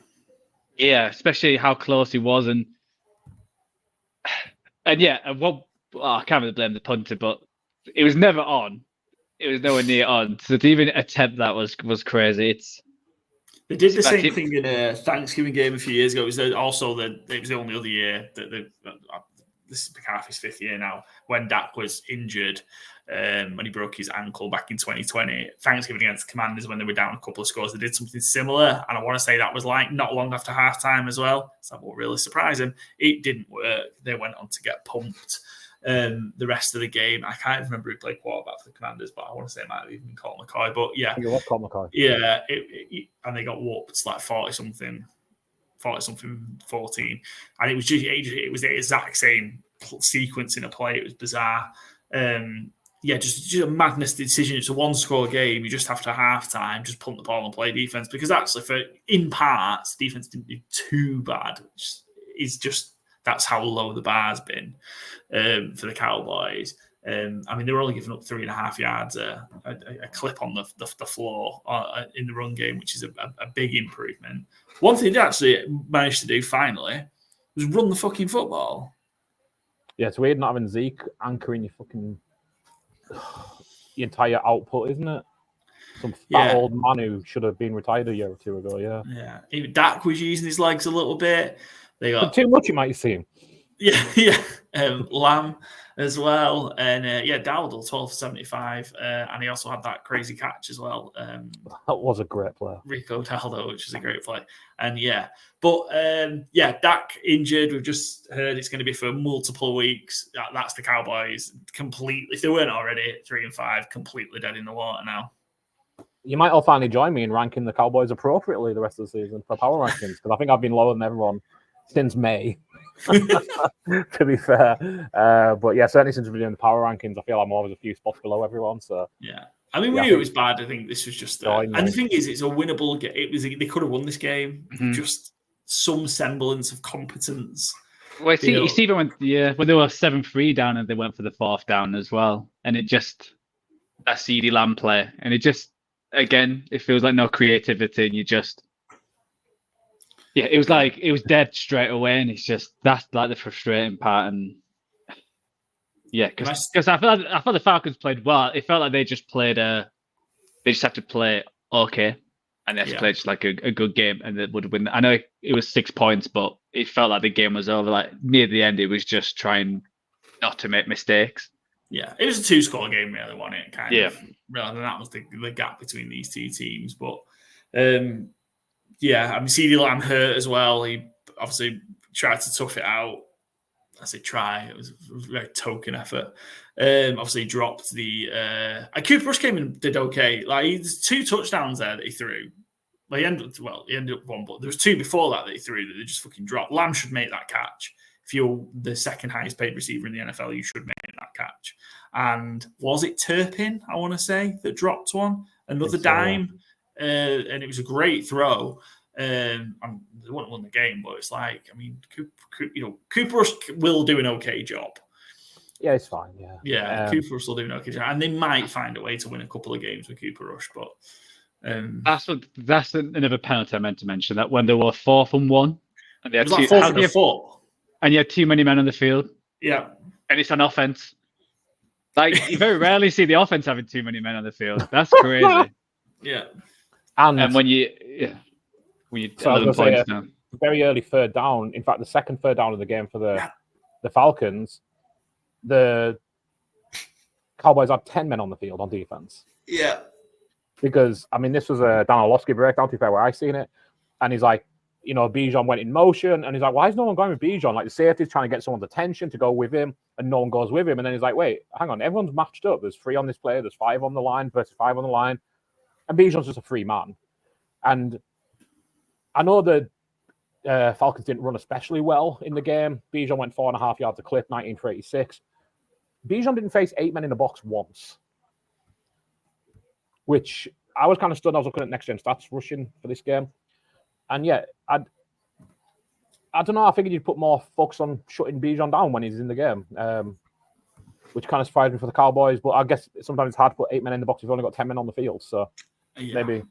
Yeah, especially how close he was, and I can't really blame the punter, but it was never on. It was nowhere near on. So to even attempt that was crazy. They did the same thing in a Thanksgiving game a few years ago. It was the only other year that this is McCarthy's 5th year now, when Dak was injured, when he broke his ankle back in 2020. Thanksgiving against the Commanders, when they were down a couple of scores, they did something similar. And I want to say that was like not long after halftime as well. So that won't really surprise him. It didn't work. They went on to get pumped. The rest of the game, I can't remember who played quarterback for the Commanders, but I want to say it might have even been Colt McCoy. But yeah, it was Colt McCoy. Yeah, and they got whooped like 40-something, 14, and it was the exact same sequence in a play. It was bizarre. Just a madness decision. It's a 1-score game. You just have to halftime, just punt the ball and play defense, because actually, in parts, defense didn't do too bad. It's just. That's how low the bar's been for the Cowboys. They were only giving up 3.5 yards a clip on the floor in the run game, which is a big improvement. One thing they actually managed to do finally was run the fucking football. Yeah, it's weird not having Zeke anchoring your entire output, isn't it? Some fat old man who should have been retired a year or two ago, Yeah. Even Dak was using his legs a little bit. They got too much, you might see. Yeah. Lamb as well. And Dowdle, 12 for 75. And he also had that crazy catch as well. That was a great play. Rico Dowdle, which is a great play. And Dak injured. We've just heard it's going to be for multiple weeks. That's the Cowboys completely, if they weren't already at 3-5, completely dead in the water now. You might all finally join me in ranking the Cowboys appropriately the rest of the season for power rankings, because I think I've been lower than everyone since May, to be fair. But certainly since we're doing the power rankings, I feel I'm always a few spots below everyone. So we knew it was bad. I think this was just and the thing is, it's a winnable game. They could have won this game. Mm-hmm. Just some semblance of competence. Well, you see even when they were 7-3 down and they went for the 4th down as well, and it just that CeeDee Lamb play, and it just again it feels like no creativity, and you just. Yeah, it was like it was dead straight away, and it's just that's like the frustrating part. And because I thought the Falcons played well. It felt like they just played they just had to play okay, and they had to play just like a good game, and they would win. I know it was 6 points, but it felt like the game was over. Like near the end, it was just trying not to make mistakes. Yeah, it was a 2-score game. Really, won it kind of. Rather than that was the gap between these two teams, but. CeeDee Lamb hurt as well. He obviously tried to tough it out. I say try. It was a very token effort. Obviously, he dropped the... Cooper Rush came and did okay. Like, there's 2 touchdowns there that he threw. Well, he ended up one, but there was 2 before that he threw that they just fucking dropped. Lamb should make that catch. If you're the second highest paid receiver in the NFL, you should make that catch. And was it Turpin, I want to say, that dropped one? Another dime. And it was a great throw. They wouldn't won the game, but it's like, Cooper Rush will do an okay job. Yeah, it's fine. Cooper Rush will do an okay job, and they might find a way to win a couple of games with Cooper Rush. But that's another penalty I meant to mention. That when they were 4th and 1, and they had 4th and 4, and you had too many men on the field. Yeah, and it's on offense. Like you very rarely see the offense having too many men on the field. That's crazy. Yeah. And when you 11 points now. Very early 3rd down. In fact, the second 3rd down of the game for the Falcons, the Cowboys had 10 men on the field on defense. Yeah. Because, I mean, this was a Dan Orlovsky breakdown, to be fair, where I seen it. And he's like, Bijan went in motion. And he's like, why is no one going with Bijan? Like, the safety's trying to get someone's attention to go with him, and no one goes with him. And then he's like, wait, hang on. Everyone's matched up. There's 3 on this play. There's 5 on the line versus 5 on the line. And Bijan's just a free man. And I know the Falcons didn't run especially well in the game. Bijan went 4.5 yards a clip, 19 for 86. Bijan didn't face 8 men in the box once, which I was kind of stunned. I was looking at next-gen stats rushing for this game. And yeah, I don't know. I figured you'd put more focus on shutting Bijan down when he's in the game, which kind of surprised me for the Cowboys. But I guess sometimes it's hard to put 8 men in the box if you've only got 10 men on the field. So maybe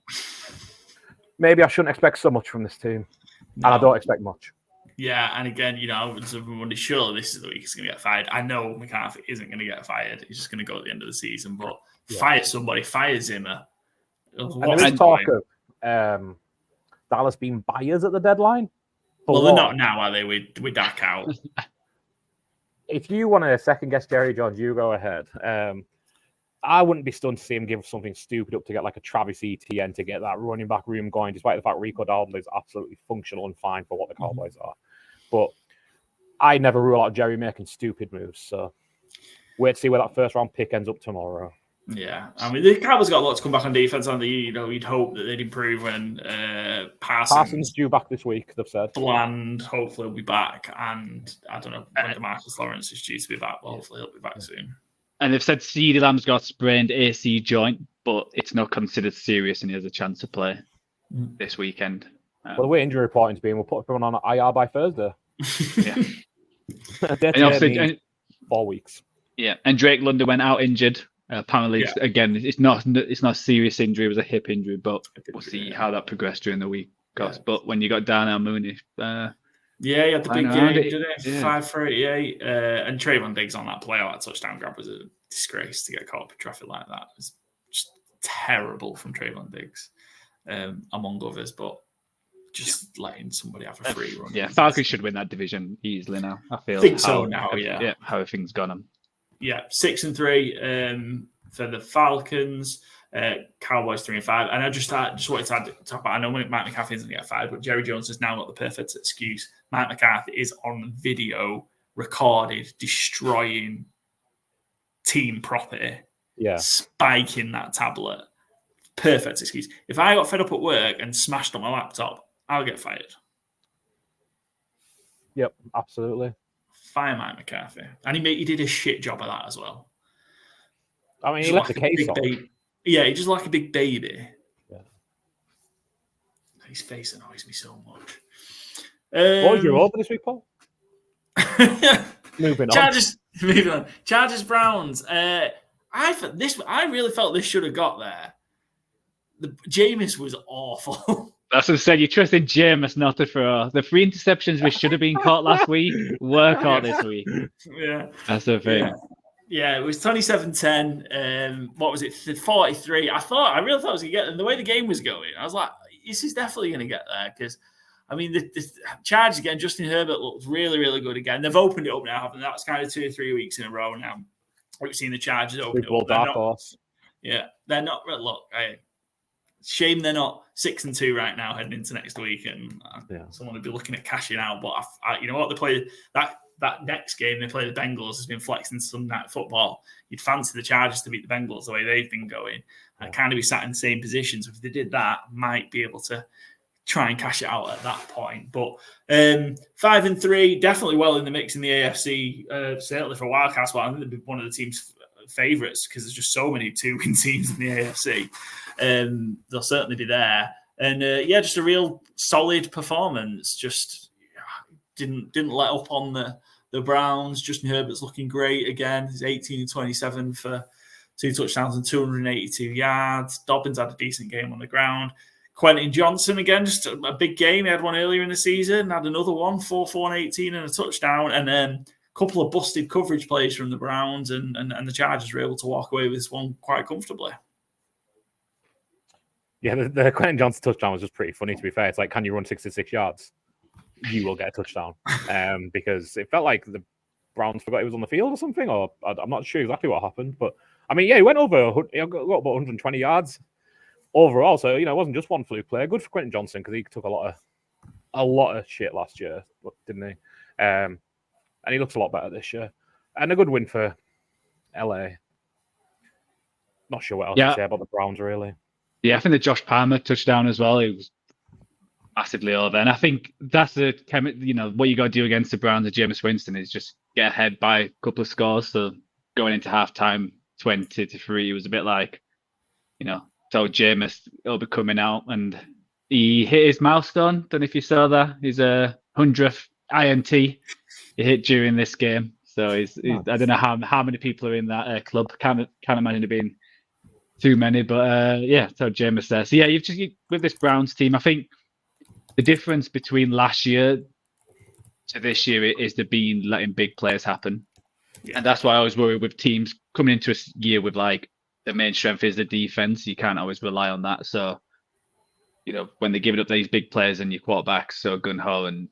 I shouldn't expect so much from this team. No. And I don't expect much. Yeah, and again, I was wondering, surely this is the week he's going to get fired. I know McCarthy isn't going to get fired. He's just going to go at the end of the season. But fire somebody, fire Zimmer. And there is talk of Dallas being buyers at the deadline. Well, they're not now, are they? With Dak out. If you want to second guess Jerry Jones, you go ahead. I wouldn't be stunned to see him give something stupid up to get like a Travis Etienne to get that running back room going, despite the fact Rico Dalton is absolutely functional and fine for what the Cowboys are. But I never rule out Jerry making stupid moves. So wait to see where that first round pick ends up tomorrow. Yeah, I mean, the Cowboys got a lot to come back on defense. And you'd hope that they'd improve when Parsons due back this week. They've said Bland hopefully will be back, and I don't know when DeMarcus Lawrence is due to be back. Well, hopefully he'll be back soon. And they've said CeeDee Lamb's got a sprained AC joint, but it's not considered serious, and he has a chance to play this weekend. Well, the way injury reporting's been, we'll put everyone on IR by Thursday. And 4 weeks. Yeah, and Drake London went out injured. Apparently, again, it's not a serious injury; it was a hip injury. But we'll see how that progressed during the week. But when you got Darnell Mooney, he had the big game, didn't he? 5 for 88. And Trayvon Diggs on that playout touchdown grab was a disgrace to get caught up in traffic like that. It was just terrible from Trayvon Diggs, among others. But just letting somebody have a free run. Yeah, Falcons should win that division easily now. I think so now. How everything's gone. Yeah, 6-3 for the Falcons. Cowboys 3-5, and I just wanted to talk about. I know Mike McCarthy isn't going to get fired, but Jerry Jones has now got the perfect excuse. Mike McCarthy is on video, recorded, destroying team property, spiking that tablet. Perfect excuse. If I got fed up at work and smashed on my laptop, I'll get fired. Yep, absolutely. Fire Mike McCarthy, and he did a shit job of that as well. I mean, he left the case on. Yeah, he just like a big baby. Yeah. His face annoys me so much. What was your over this week, Paul? Moving on. Chargers Browns. I really felt this should have got there. Jameis was awful. That's what I said. You trusted Jameis not to throw. The 3 interceptions which should have been caught last week were caught this week. Yeah. That's the thing. Yeah, it was 27-10. What was it? 43. I really thought it was going to get them. The way the game was going, I was like, this is definitely going to get there. Because, I mean, the Chargers again, Justin Herbert looked really, really good again. They've opened it up now, haven't they? That's kind of 2 or 3 weeks in a row now. We've seen the Chargers open it up. They're not. Look, shame they're not 6-2 right now heading into next week. And someone would be looking at cashing out. But, you know what? They play that next game they play the Bengals has been flexing Sunday Night Football. You'd fancy the Chargers to beat the Bengals the way they've been going and kind of be sat in the same position. So if they did that, might be able to try and cash it out at that point. But 5-3, definitely well in the mix in the AFC, certainly for Wildcats. But I think they'll be one of the team's favourites because there's just so many 2-win teams in the AFC. They'll certainly be there. And just a real solid performance. Just didn't let up on the Browns. Justin Herbert's looking great again. He's 18-27 for 2 touchdowns and 282 yards. Dobbins had a decent game on the ground. Quentin Johnson again, just a big game. He had one earlier in the season, had another one, 4-18 and a touchdown. And then a couple of busted coverage plays from the Browns, and the Chargers were able to walk away with this one quite comfortably. Yeah, the Quentin Johnson touchdown was just pretty funny, to be fair. It's like, can you run 66 yards? You will get a touchdown. Because it felt like the Browns forgot he was on the field or something, or I'm not sure exactly what happened, but I mean, yeah, he went over. He got about 120 yards overall. So it wasn't just one fluke play. Good for Quentin Johnson because he took a lot of shit last year, didn't he? And he looks a lot better this year. And a good win for LA. Not sure what else to say about the Browns, really. Yeah, I think the Josh Palmer touchdown as well. It was massively over, and I think that's what you got to do against the Browns and Jameis Winston is just get ahead by a couple of scores. So going into halftime 20-3, it was a bit like, told Jameis it'll be coming out, and he hit his milestone. Don't know if you saw that. His 100th INT he hit during this game. So he's I don't know how many people are in that club. Can't imagine it being too many, but so Jameis there. So yeah, with this Browns team, I think the difference between last year to this year is letting big players happen. Yeah. And that's why I was worried with teams coming into a year with like the main strength is the defense. You can't always rely on that. So, when they're giving up these big players and your quarterback's so gung-ho and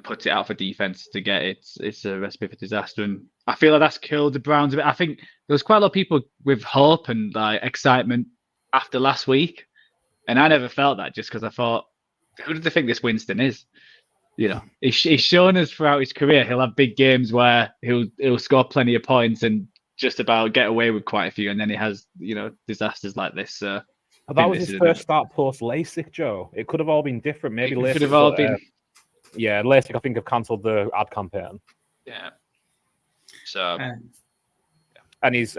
puts it out for defense to get it, it's a recipe for disaster. And I feel like that's killed the Browns a bit. I think there was quite a lot of people with hope and like excitement after last week. And I never felt that just because I thought, who do they think this Winston is? He's shown us throughout his career he'll have big games where he'll score plenty of points and just about get away with quite a few, and then he has disasters like this. So that was his first start post LASIK, Joe. It could have all been different. Maybe LASIK could have all been. Yeah, LASIK I think have cancelled the ad campaign. Yeah. So. And he's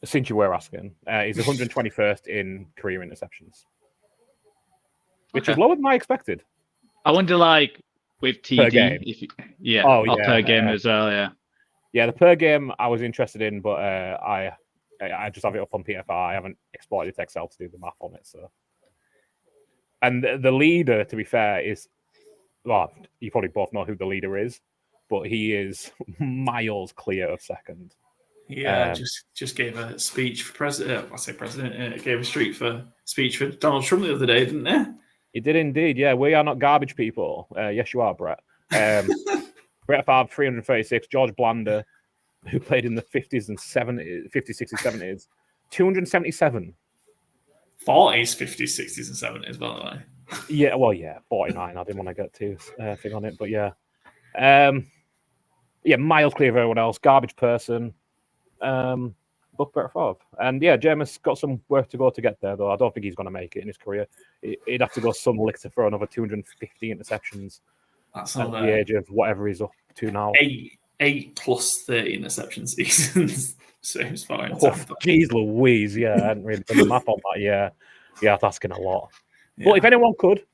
since you were asking, he's 121st in career interceptions. Which is lower than I expected. I wonder, like, with TD, per game. Per game as well, yeah. Yeah, the per game I was interested in, but I just have it up on PFR. I haven't exploited Excel to do the math on it. So, and the leader, to be fair, is you probably both know who the leader is, but he is miles clear of second. Yeah, just gave a speech for president. I say president. Gave a speech for Donald Trump the other day, didn't they? He did indeed, yeah. We are not garbage people. Yes, you are, Brett. Brett Favre, 336. George Blanda, who played in the 50s and 70s, 50s, 60s, 70s, 277. 40s, 50s, 60s, and 70s, by the way. Yeah, 49. I didn't want to get too thing on it, but yeah. Miles clear of everyone else. Garbage person. Book Brett Favre. And yeah, Jameis got some work to go to get there, though. I don't think he's going to make it in his career. He'd have to go some lick to throw another 250 interceptions. That's at the age of whatever he's up to now. 8 plus 30 interception seasons. So it's fine. Jeez Louise, yeah. I hadn't really done the math on that. Yeah, that's asking a lot. Yeah. But if anyone could.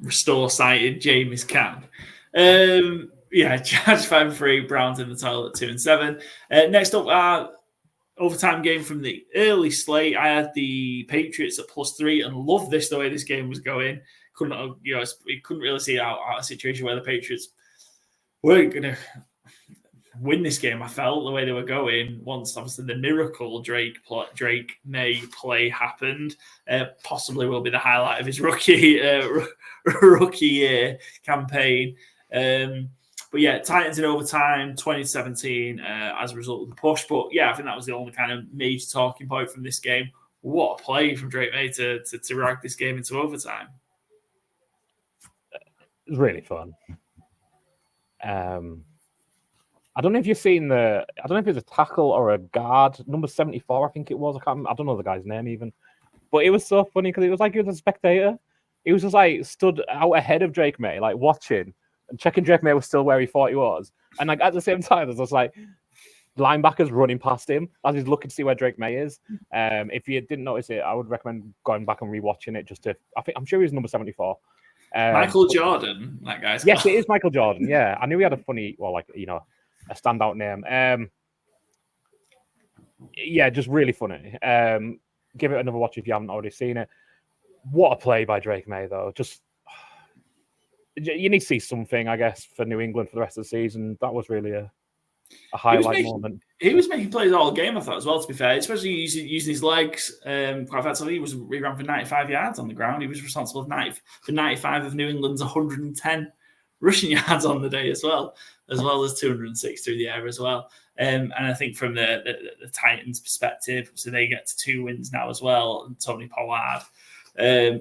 Restore sighted Jameis can. Chargers 5-3, Browns in the title at 2-7. Next up, our overtime game from the early slate. I had the Patriots at +3 and loved the way this game was going. Couldn't really see a situation where the Patriots weren't going to win this game. I felt the way they were going once, obviously, the miracle Drake May play happened. Possibly will be the highlight of his rookie year campaign. But yeah, Titans in overtime, 2017 as a result of the push. But yeah, I think that was the only kind of major talking point from this game. What a play from Drake May to drag this game into overtime. It was really fun. I don't know if you've seen I don't know if it's a tackle or a guard, number 74, I think it was. I don't know the guy's name even. But it was so funny because it was like he was a spectator. He was just like stood out ahead of Drake May, like watching. And checking Drake May was still where he thought he was. And like at the same time, there's just like linebackers running past him as he's looking to see where Drake May is. If you didn't notice it, I would recommend going back and rewatching it just to. I'm sure he was number 74. Michael Jordan, that guy's. Yes, it is Michael Jordan. Yeah, I knew he had a funny, a standout name. Just really funny. Give it another watch if you haven't already seen it. What a play by Drake May, though. Just. You need to see something, I guess, for New England for the rest of the season. That was really a highlight moment. He was making plays all game, I thought, as well, to be fair, especially using his legs. Quite effectively, he ran for 95 yards on the ground. He was responsible for 95 of New England's 110 rushing yards on the day as well as 206 through the air as well. And I think from the Titans' perspective, so they get to 2 wins now as well. And Tony Pollard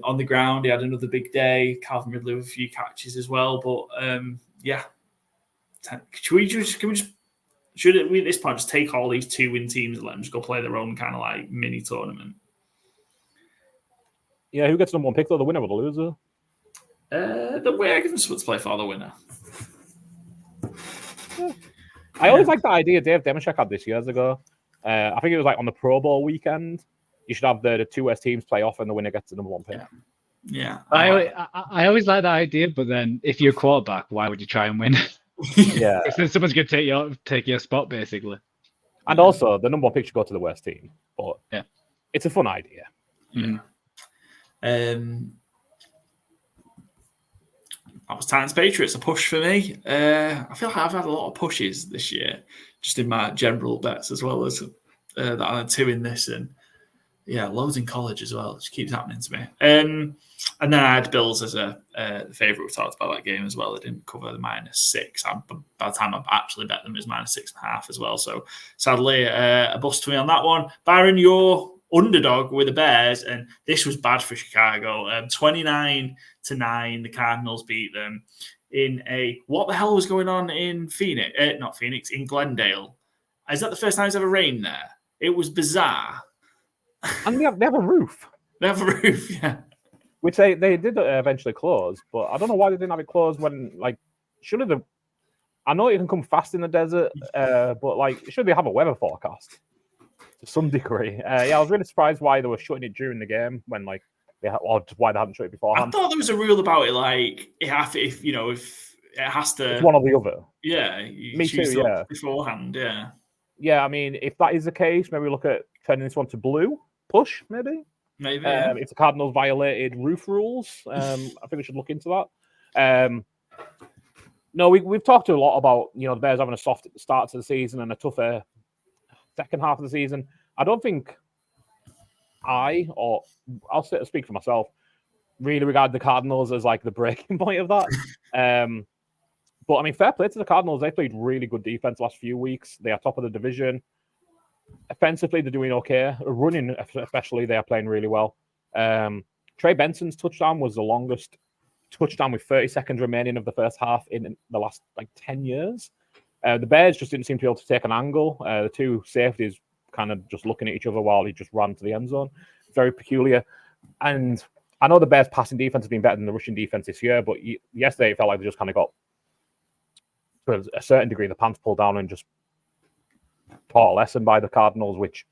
on the ground, he had another big day. Calvin Ridley with a few catches as well. But yeah, should we at this point just take all these 2-win teams and let them just go play their own kind of like mini tournament? Yeah, who gets number 1 pick though? The winner or the loser? The winner gives us to play for the winner. Yeah. I always like the idea Dave Demchek had this years ago. I think it was like on the Pro Bowl weekend. You should have the 2 West teams play off and the winner gets the number 1 pick. Yeah. I always like that idea, but then if you're a quarterback, why would you try and win? Yeah. Because then someone's going to take your spot, basically. And also, the number 1 pick should go to the West team. But yeah, it's a fun idea. Mm-hmm. That was Titans Patriots, a push for me. I feel like I've had a lot of pushes this year, just in my general bets as well as that I had 2 in this, and yeah, loads in college as well. It just keeps happening to me. And then I had Bills as a favourite. We talked about that game as well. They didn't cover the -6. By the time I actually bet them, it was -6.5 as well. So sadly, a bust for me on that one. Byron, you're underdog with the Bears, and this was bad for Chicago. 29-9, the Cardinals beat them in what the hell was going on in Phoenix? Not Phoenix, in Glendale. Is that the first time it's ever rained there? It was bizarre. And they have a roof. They have a roof, yeah. Which they did eventually close, but I don't know why they didn't have it closed when, like, should have. I know it can come fast in the desert, but like, should they have a weather forecast to some degree? Yeah, I was really surprised why they were shutting it during the game when, like, or why they hadn't shut it beforehand. I thought there was a rule about it, like, if it has to, it's one or the other. Yeah, me too. Yeah, beforehand. Yeah, yeah. I mean, if that is the case, maybe look at turning this one to blue. Push, maybe. Yeah. If the Cardinals violated roof rules, I think we should look into that. No, we've talked a lot about the Bears having a soft start to the season and a tougher second half of the season. I don't think I'll speak for myself, really regard the Cardinals as like the breaking point of that. But I mean, fair play to the Cardinals. They played really good defense last few weeks. They are top of the division. Offensively, they're doing okay. Running, especially, they are playing really well. Trey Benson's touchdown was the longest touchdown with 30 seconds remaining of the first half in the last 10 years. The Bears just didn't seem to be able to take an angle. The 2 safeties kind of just looking at each other while he just ran to the end zone. Very peculiar. And I know the Bears' passing defense has been better than the rushing defense this year, but yesterday it felt like they just kind of got, to a certain degree, the pants pulled down and just taught a lesson by the Cardinals, which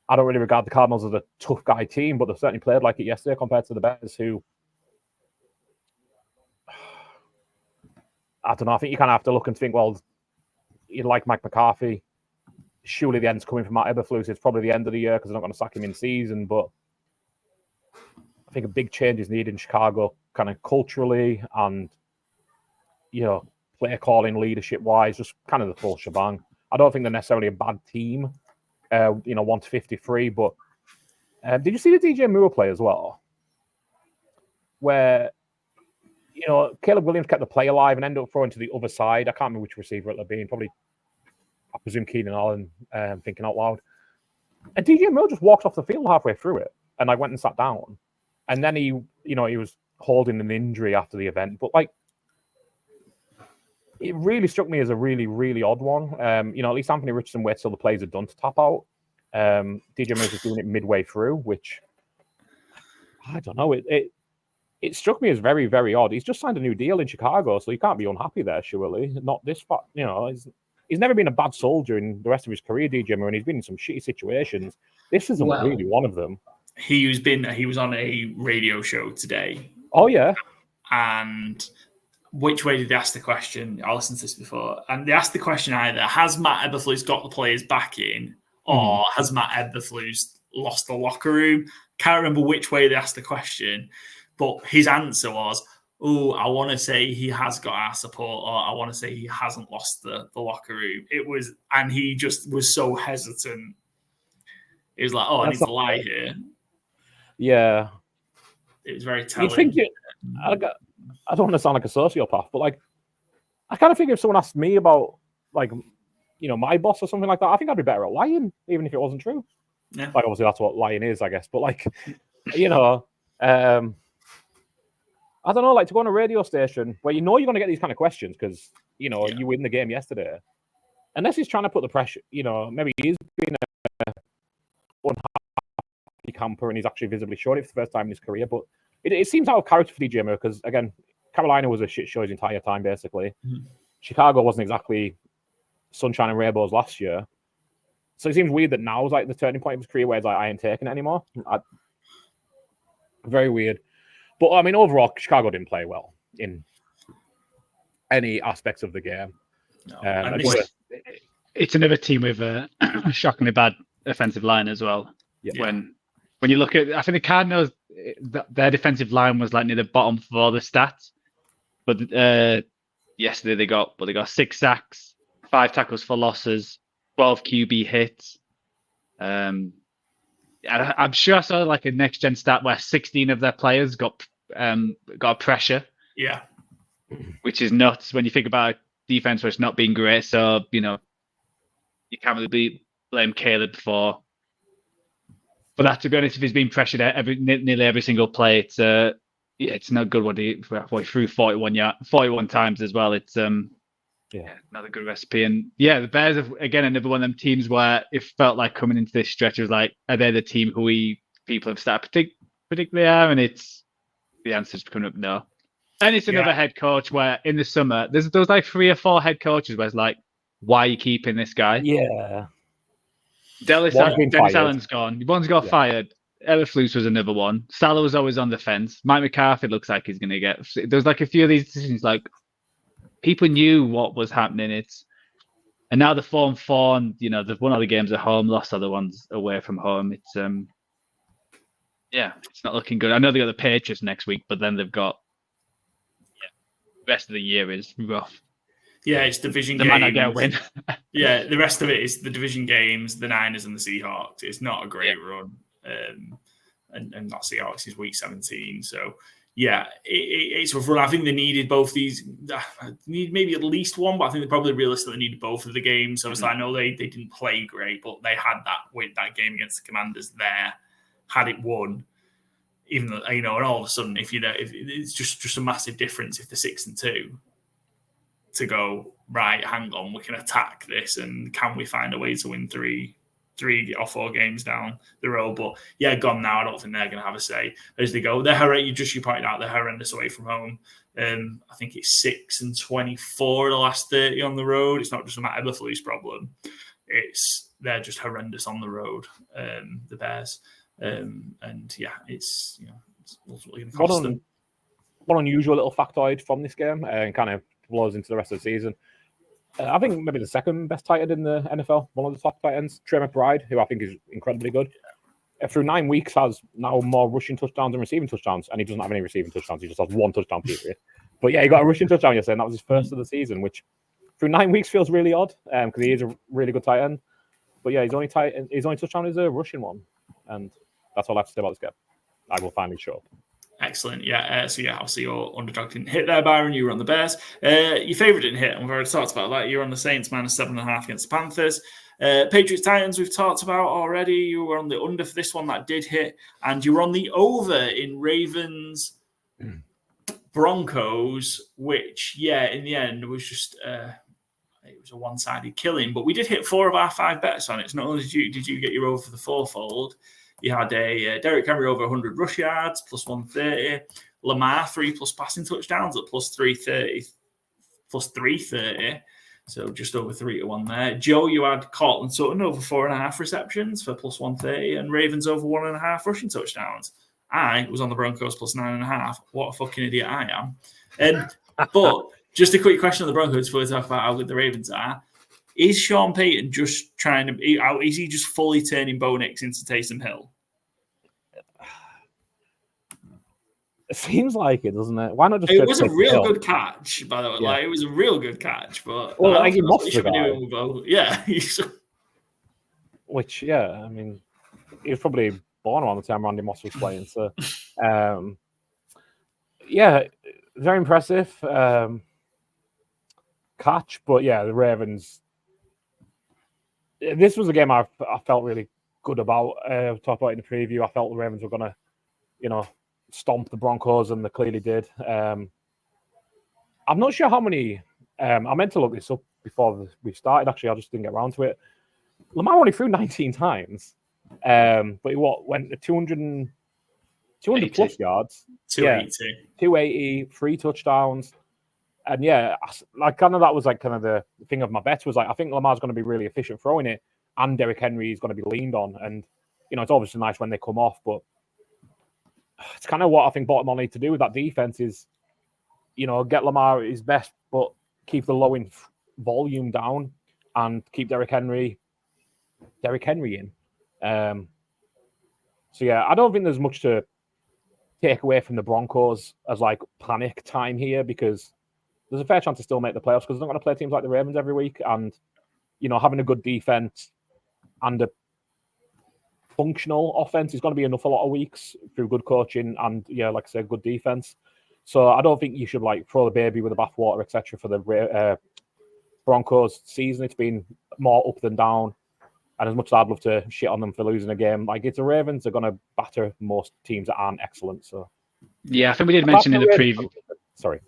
I don't really regard the Cardinals as a tough guy team, but they certainly played like it yesterday compared to the Bears, who, I don't know, I think you kind of have to look and think, well, you like Mike McCarthy, surely the end's coming from Matt Eberflus. It's probably the end of the year because they're not going to sack him in season, but I think a big change is needed in Chicago, kind of culturally and, play calling, leadership-wise, just kind of the full shebang. I don't think they're necessarily a bad team, 1-53, but did you see the DJ Moore play as well? Where, Caleb Williams kept the play alive and ended up throwing to the other side. I can't remember which receiver it'll be. Probably, I presume Keenan Allen, thinking out loud. And DJ Moore just walked off the field halfway through it and went and sat down. And then he was holding an injury after the event. But it really struck me as a really, really odd one. At least Anthony Richardson waits till the plays are done to tap out. DJ Moore is doing it midway through, which I don't know. It struck me as very, very odd. He's just signed a new deal in Chicago, so he can't be unhappy there, surely. Not this far. He's never been a bad soldier in the rest of his career, DJ Moore, and he's been in some shitty situations. This isn't really one of them. He was on a radio show today. Oh, yeah. And which way did they ask the question? I listened to this before. And they asked the question either, has Matt Eberflus got the players back in, or has Matt Eberflus lost the locker room? Can't remember which way they asked the question. But his answer was, I want to say he has got our support, or I want to say he hasn't lost the locker room. And he just was so hesitant. He was like, I need to lie here. Yeah. It was very telling. I don't want to sound like a sociopath, but I kind of think if someone asked me about my boss or something like that, I think I'd be better at lying, even if it wasn't true. Yeah. Like, obviously, that's what lying is, I guess. But, like, I don't know, like, to go on a radio station where you're going to get these kind of questions because, you win the game yesterday. Unless he's trying to put the pressure, maybe he's been a unhappy camper and he's actually visibly showing it for the first time in his career. But it seems out of character for DJ Moore because, again, Carolina was a shit show his entire time, basically. Mm-hmm. Chicago wasn't exactly sunshine and rainbows last year. So it seems weird that now is like the turning point of his career where it's like, I ain't taking it anymore. Very weird. But, I mean, overall, Chicago didn't play well in any aspects of the game. No. It's another team with a shockingly bad offensive line as well. Yeah. When you look at, I think the Cardinals, their defensive line was like near the bottom for all the stats. But yesterday they got 6 sacks, 5 tackles for losses, 12 QB hits. I'm sure I saw like a next gen stat where 16 of their players got pressure. Yeah, which is nuts when you think about defense where it's not being great. So you can't really blame Caleb for that. To be honest, if he's being pressured nearly every single play, it's not good. What he threw 41 times as well. It's another good recipe. And the Bears have again another one of them teams where it felt like coming into this stretch, it was like, are they the team who people have started particularly are? And it's the answer's coming up no. And it's another head coach where in the summer there's like 3 or 4 head coaches where it's like, why are you keeping this guy? Yeah. Dennis Allen's gone. One's got fired. Eberflus was another one. Salah was always on the fence. Mike McCarthy looks like he's going to get. There's like a few of these decisions. Like people knew what was happening. And now the 4-4, and they've won all the games at home, lost other ones away from home. It's it's not looking good. I know they got the Patriots next week, but then they've got the rest of the year is rough. Yeah, it's division games. Might not get a win. Yeah, the rest of it is the division games, the Niners and the Seahawks. It's not a great run. And that Seahawks is week 17. So, it's a run. I think they needed both these. Need maybe at least one, but I think they probably realistically needed both of the games. So, I know they didn't play great, but they had that game against the Commanders there. Had it won, even though, and all of a sudden, if it's just a massive difference if they're 6-2. To go, right, hang on, we can attack this, and can we find a way to win 3 or 4 games down the road? But gone now. I don't think they're going to have a say as they go. You pointed out they're horrendous away from home. I think it's 6-24 the last 30 on the road. It's not just a Matt Eberflus problem. They're just horrendous on the road. The Bears, it's ultimately going to cost them. One unusual little factoid from this game, and kind of blows into the rest of the season. I think maybe the second best tight end in the NFL, one of the top tight ends, Trey McBride, who I think is incredibly good. Through 9 weeks, has now more rushing touchdowns than receiving touchdowns, and he doesn't have any receiving touchdowns. He just has 1 touchdown period. But he got a rushing touchdown yesterday, and that was his first of the season, which through 9 weeks feels really odd because he is a really good tight end. But his only touchdown is a rushing one, and that's all I have to say about this game. I will finally show up. Excellent. Obviously your underdog didn't hit there, Byron. You were on the Bears. Your favourite didn't hit, and we've already talked about that. You're on the Saints -7.5 against the Panthers. Patriots Titans we've talked about already. You were on the under for this one, that did hit, and you were on the over in Ravens Broncos, which in the end was just it was a one-sided killing. But we did hit 4 of our 5 bets on it. So not only did you get your over for the 4-fold. You had a Derrick Henry over 100 rush yards, +130. Lamar 3+ passing touchdowns at +330, +330. So just over 3-1 there. Joe, you had Cortland Sutton over 4.5 receptions for +130, and Ravens over 1.5 rushing touchdowns. I was on the Broncos +9.5. What a fucking idiot I am. But just a quick question on the Broncos before we talk about how good the Ravens are. Is Sean Payton just is he just fully turning Bo Nix into Taysom Hill? It seems like it, doesn't it? Why not just? It was a real good catch, by the way. Like, it was a real good catch, but he lost the guy. Which, I mean, he was probably born around the time Randy Moss was playing. So, very impressive catch. But the Ravens this was a game I felt really good about. Talked about in the preview. I felt the Ravens were going to, stomp the Broncos, and they clearly did. I'm not sure how many. I meant to look this up before we started. Actually, I just didn't get around to it. Lamar only threw 19 times, but he went to 200 plus yards. 280, 3 touchdowns. And kind of that was like kind of the thing of my bet was like, I think Lamar's going to be really efficient throwing it, and Derrick Henry is going to be leaned on. And, it's obviously nice when they come off, but it's kind of what I think Baltimore need to do with that defense is, get Lamar at his best, but keep the low in volume down and keep Derrick Henry in. I don't think there's much to take away from the Broncos as like panic time here, because there's a fair chance to still make the playoffs, because they're not going to play teams like the Ravens every week. And, having a good defense and a functional offense is going to be enough a lot of weeks through good coaching and, like I said, good defense. So I don't think you should like throw the baby with the bathwater, etc. for the Broncos season. It's been more up than down. And as much as I'd love to shit on them for losing a game, like it's the Ravens, they're going to batter most teams that aren't excellent. So yeah, I think we did mention in the preview. Sorry.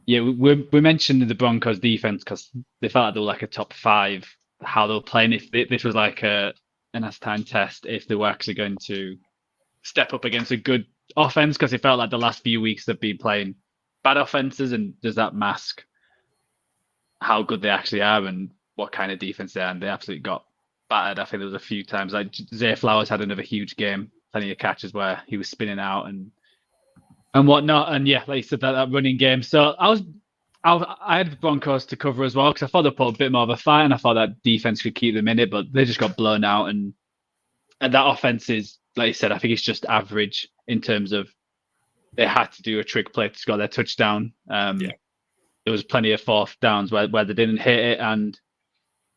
Yeah, we mentioned the Broncos defense because they felt like they were like a top 5, how they were playing. If this was like an time test, if they were actually going to step up against a good offense, because it felt like the last few weeks they've been playing bad offenses, and does that mask how good they actually are and what kind of defense they are? And they absolutely got battered. I think there was a few times like Zay Flowers had another huge game, plenty of catches where he was spinning out and whatnot. And like you said, that running game. So I had the Broncos to cover as well, because I thought they put a bit more of a fight, and I thought that defense could keep them in it, but they just got blown out. And that offense is, like you said, I think it's just average in terms of they had to do a trick play to score their touchdown. There was plenty of fourth downs where they didn't hit it, and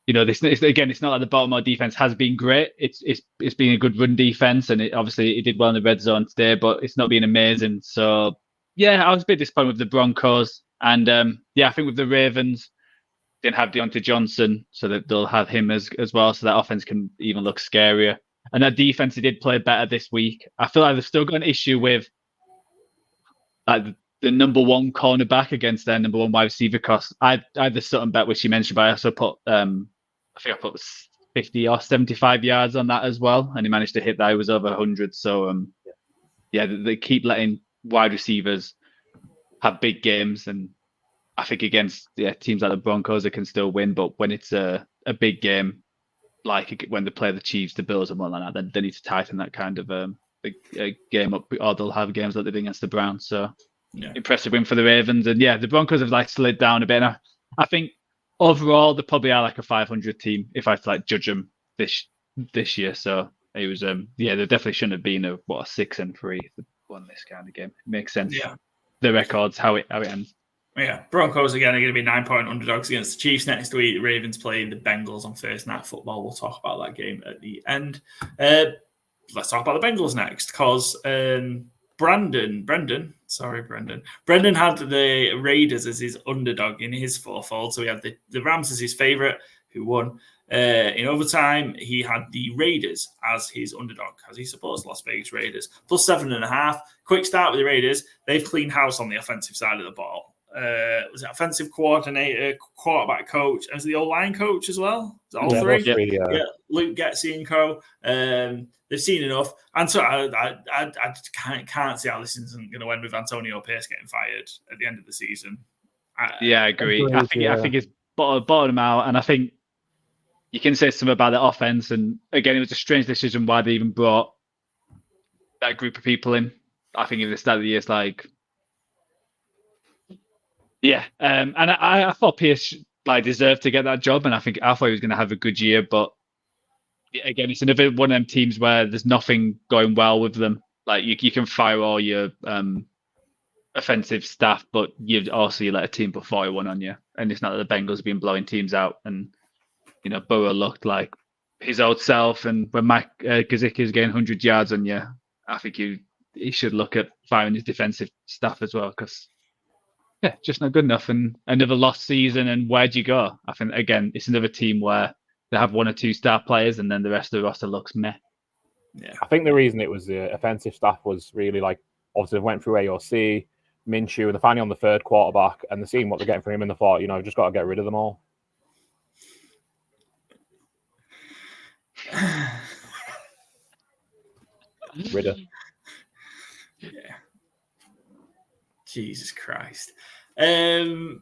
it's not like the Baltimore defense has been great. It's been a good run defense, and it did well in the red zone today, but it's not been amazing. So I was a bit disappointed with the Broncos, and I think with the Ravens, didn't have Deontay Johnson, so that they'll have him as well, so that offense can even look scarier. And that defense, they did play better this week. I feel like they've still got an issue with like the number 1 cornerback against their number 1 wide receiver, because I had the Sutton bet, which you mentioned, but I also put I think I put 50 or 75 yards on that as well, and he managed to hit that. It was over 100. So they keep letting wide receivers have big games, and I think against teams like the Broncos, they can still win. But when it's a big game, like when they play the Chiefs, the Bills, and whatnot like that, then they need to tighten that kind of game up, or they'll have games like they did against the Browns. So impressive win for the Ravens, and the Broncos have like slid down a bit. And I think overall they probably are like a 500 team if I had to like judge them this year. So it was they definitely shouldn't have been a 6-3 if they won this kind of game. It makes sense. The records, how it ends. Broncos again are going to be 9-point underdogs against the Chiefs next week. The Ravens play the Bengals on Thursday Night Football. We'll talk about that game at the end. Let's talk about the Bengals next, because Brendan had the Raiders as his underdog in his fourfold. So he had the Rams as his favorite, who won. In overtime, he had the Raiders as his underdog, as he supports Las Vegas Raiders. Plus 7.5. Quick start with the Raiders. They've cleaned house on the offensive side of the ball. Was it offensive coordinator, quarterback coach, and was the O-line coach as well? Is all three? Luke Getsy and co. They've seen enough, and so I can't see how this isn't going to end with Antonio Pierce getting fired at the end of the season. I agree. I think it's bottom out, and I think you can say something about the offense. And again, it was a strange decision why they even brought that group of people in. I think at the start of the year, it's like. And I thought Pierce deserved to get that job, and I thought he was going to have a good year. But again, it's another one of them teams where there's nothing going well with them. Like you can fire all your offensive staff, but you let a team put 41 on you, and it's not that the Bengals have been blowing teams out. And Burrow looked like his old self, and when Mike Gesicki is getting 100 yards on you, I think he should look at firing his defensive staff as well, because. Just not good enough, and another lost season. And where'd you go? I think again, it's another team where they have one or two star players, and then the rest of the roster looks meh. Yeah, I think the reason it was the offensive staff was really like, obviously they went through AOC, Minshew, and they're finally on the third quarterback, and they're seeing what they're getting from him, and they thought, just got to get rid of them all. Ridder. Yeah. Jesus Christ. Although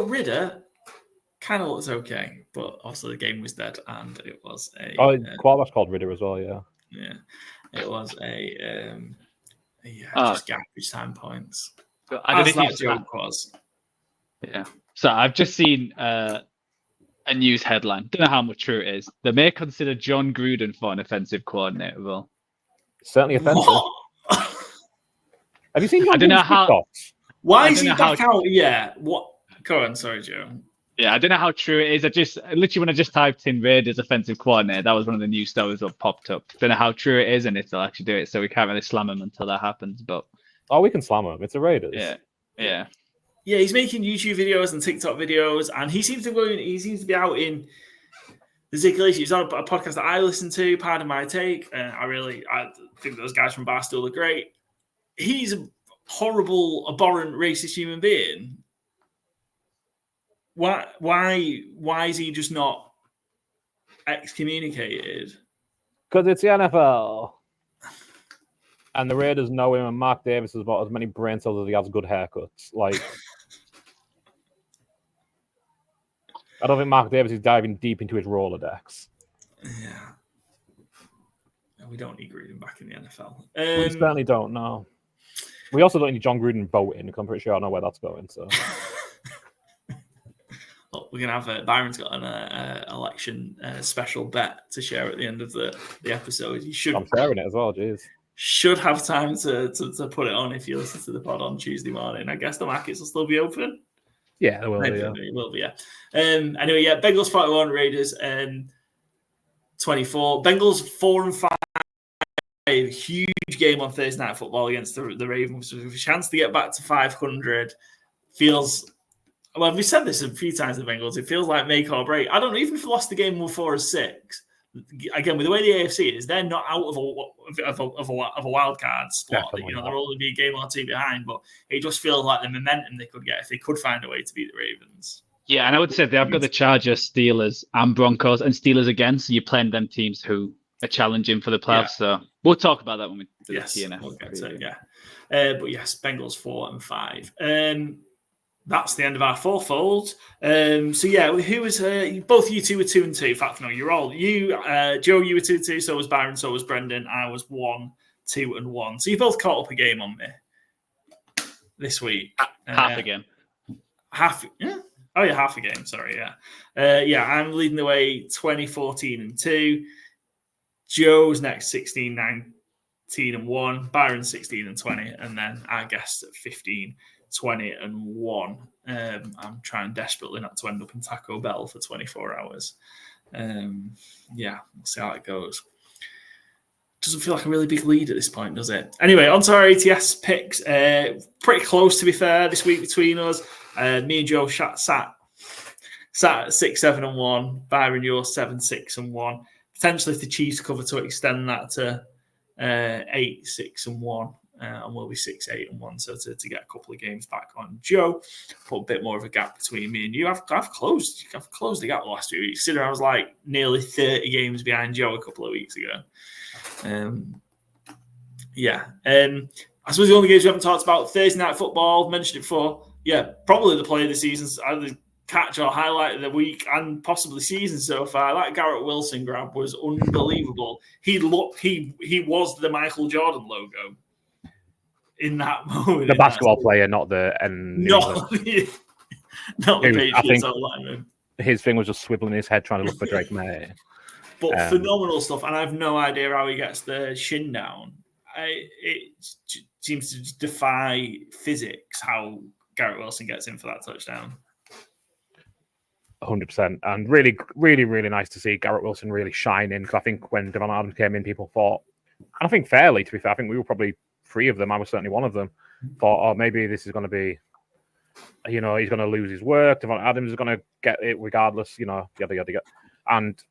Ridder kind of looks okay, but also the game was dead, and it was a quarterback's called Ridder as well. Yeah, it was just garbage time points. So I don't know if that joke was. Yeah. So I've just seen a news headline. Don't know how much true it is. They may consider John Gruden for an offensive coordinator role. Certainly offensive. Have you seen? I don't know how. Why is he back out? Yeah. What? Go on. Sorry, Joe. Yeah, I don't know how true it is. When I just typed in Raiders offensive coordinator, that was one of the news stories that popped up. Don't know how true it is, and if they'll actually do it. So we can't really slam him until that happens. But we can slam him. It's a Raiders. Yeah. Yeah, he's making YouTube videos and TikTok videos, and he seems to be out in the circulation. He's on a podcast that I listen to, Pardon My Take, and I think those guys from Barstool are great. He's a horrible, abhorrent, racist human being. Why is he just not excommunicated? Because it's the NFL. And the Raiders know him, and Mark Davis has got as many brain cells as he has good haircuts. Like, I don't think Mark Davis is diving deep into his Rolodex. Yeah. We don't need Gruden back in the NFL. We certainly don't, no. We also don't need John Gruden voting, because I'm pretty sure I know where that's going. So, well, we're going to have Byron's got an election special bet to share at the end of the episode. I'm sharing it as well, jeez. Should have time to put it on if you listen to the pod on Tuesday morning. I guess the markets will still be open. Yeah, they will be. Yeah. It will be, yeah. Anyway, yeah, Bengals 41, Raiders 24. Bengals 4-5. A huge game on Thursday Night Football against the Ravens with a chance to get back to 500. Feels, well, we've said this a few times, the Bengals. It feels like make or break. I don't know, even if we lost the game 4-6. Again, with the way the AFC is, they're not out of a wild card spot. They're only be a game or two behind, but it just feels like the momentum they could get if they could find a way to beat the Ravens. Yeah, and I would say they have got the Chargers, Steelers, and Broncos, and Steelers again. So you're playing them teams who are challenging for the playoffs. Yeah. So we'll talk about that when we do the TNF. We'll get to it, yeah. But yes, Bengals 4-5. That's the end of our fourfold. So yeah, who was both you two were 2-2. In fact, no, you're all Joe. You were 2-2. So was Byron. So was Brendan. I was 1-2-1. So you both caught up a game on me this week. Half a game. Half. Yeah. Oh yeah, half a game. Sorry. Yeah. I'm leading the way 20-14-2. Joe's next 16-19-1. Byron 16-20, and then our guest at 15-20-1. I'm trying desperately not to end up in Taco Bell for 24 hours. We'll see how it goes. Doesn't feel like a really big lead at this point, does it? Anyway, on to our ATS picks. Pretty close, to be fair, this week between us. Me and Joe sat at 6-7-1. Byron, you're 7-6-1. Potentially, if the Chiefs cover, to extend that to 8-6-1. And we'll be 6-8-1, so to get a couple of games back on Joe, put a bit more of a gap between me and you. I've closed the gap the last 2 weeks. Considering I was like nearly 30 games behind Joe a couple of weeks ago. I suppose the only games we haven't talked about, Thursday Night Football, mentioned it before. Yeah, probably the play of the season, either catch or highlight of the week and possibly season so far. That Garrett Wilson grab was unbelievable. He was the Michael Jordan logo in that moment. The basketball player, not the not the Patriots lineman. His thing was just swiveling his head trying to look for Drake May. But phenomenal stuff, and I have no idea how he gets the shin down. It seems to defy physics how Garrett Wilson gets in for that touchdown. 100%. And really, really, really nice to see Garrett Wilson really shining, because I think when Devon Adams came in, people thought, and I think fairly, to be fair, I think we were probably three of them. I was certainly one of them. Thought, maybe this is going to be he's going to lose his work. Devon Adams is going to get it regardless, yada, yada, yada. And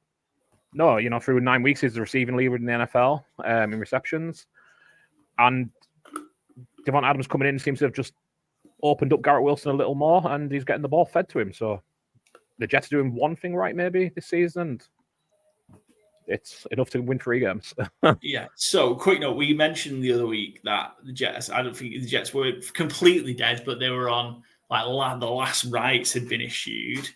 no, through 9 weeks, he's the receiving leader in the NFL in receptions. And Devon Adams coming in seems to have just opened up Garrett Wilson a little more, and he's getting the ball fed to him. So the Jets are doing one thing right maybe this season, and it's enough to win 3 games. Yeah. So, quick note, we mentioned the other week that the Jets, I don't think the Jets were completely dead, but they were on, like, the last rites had been issued.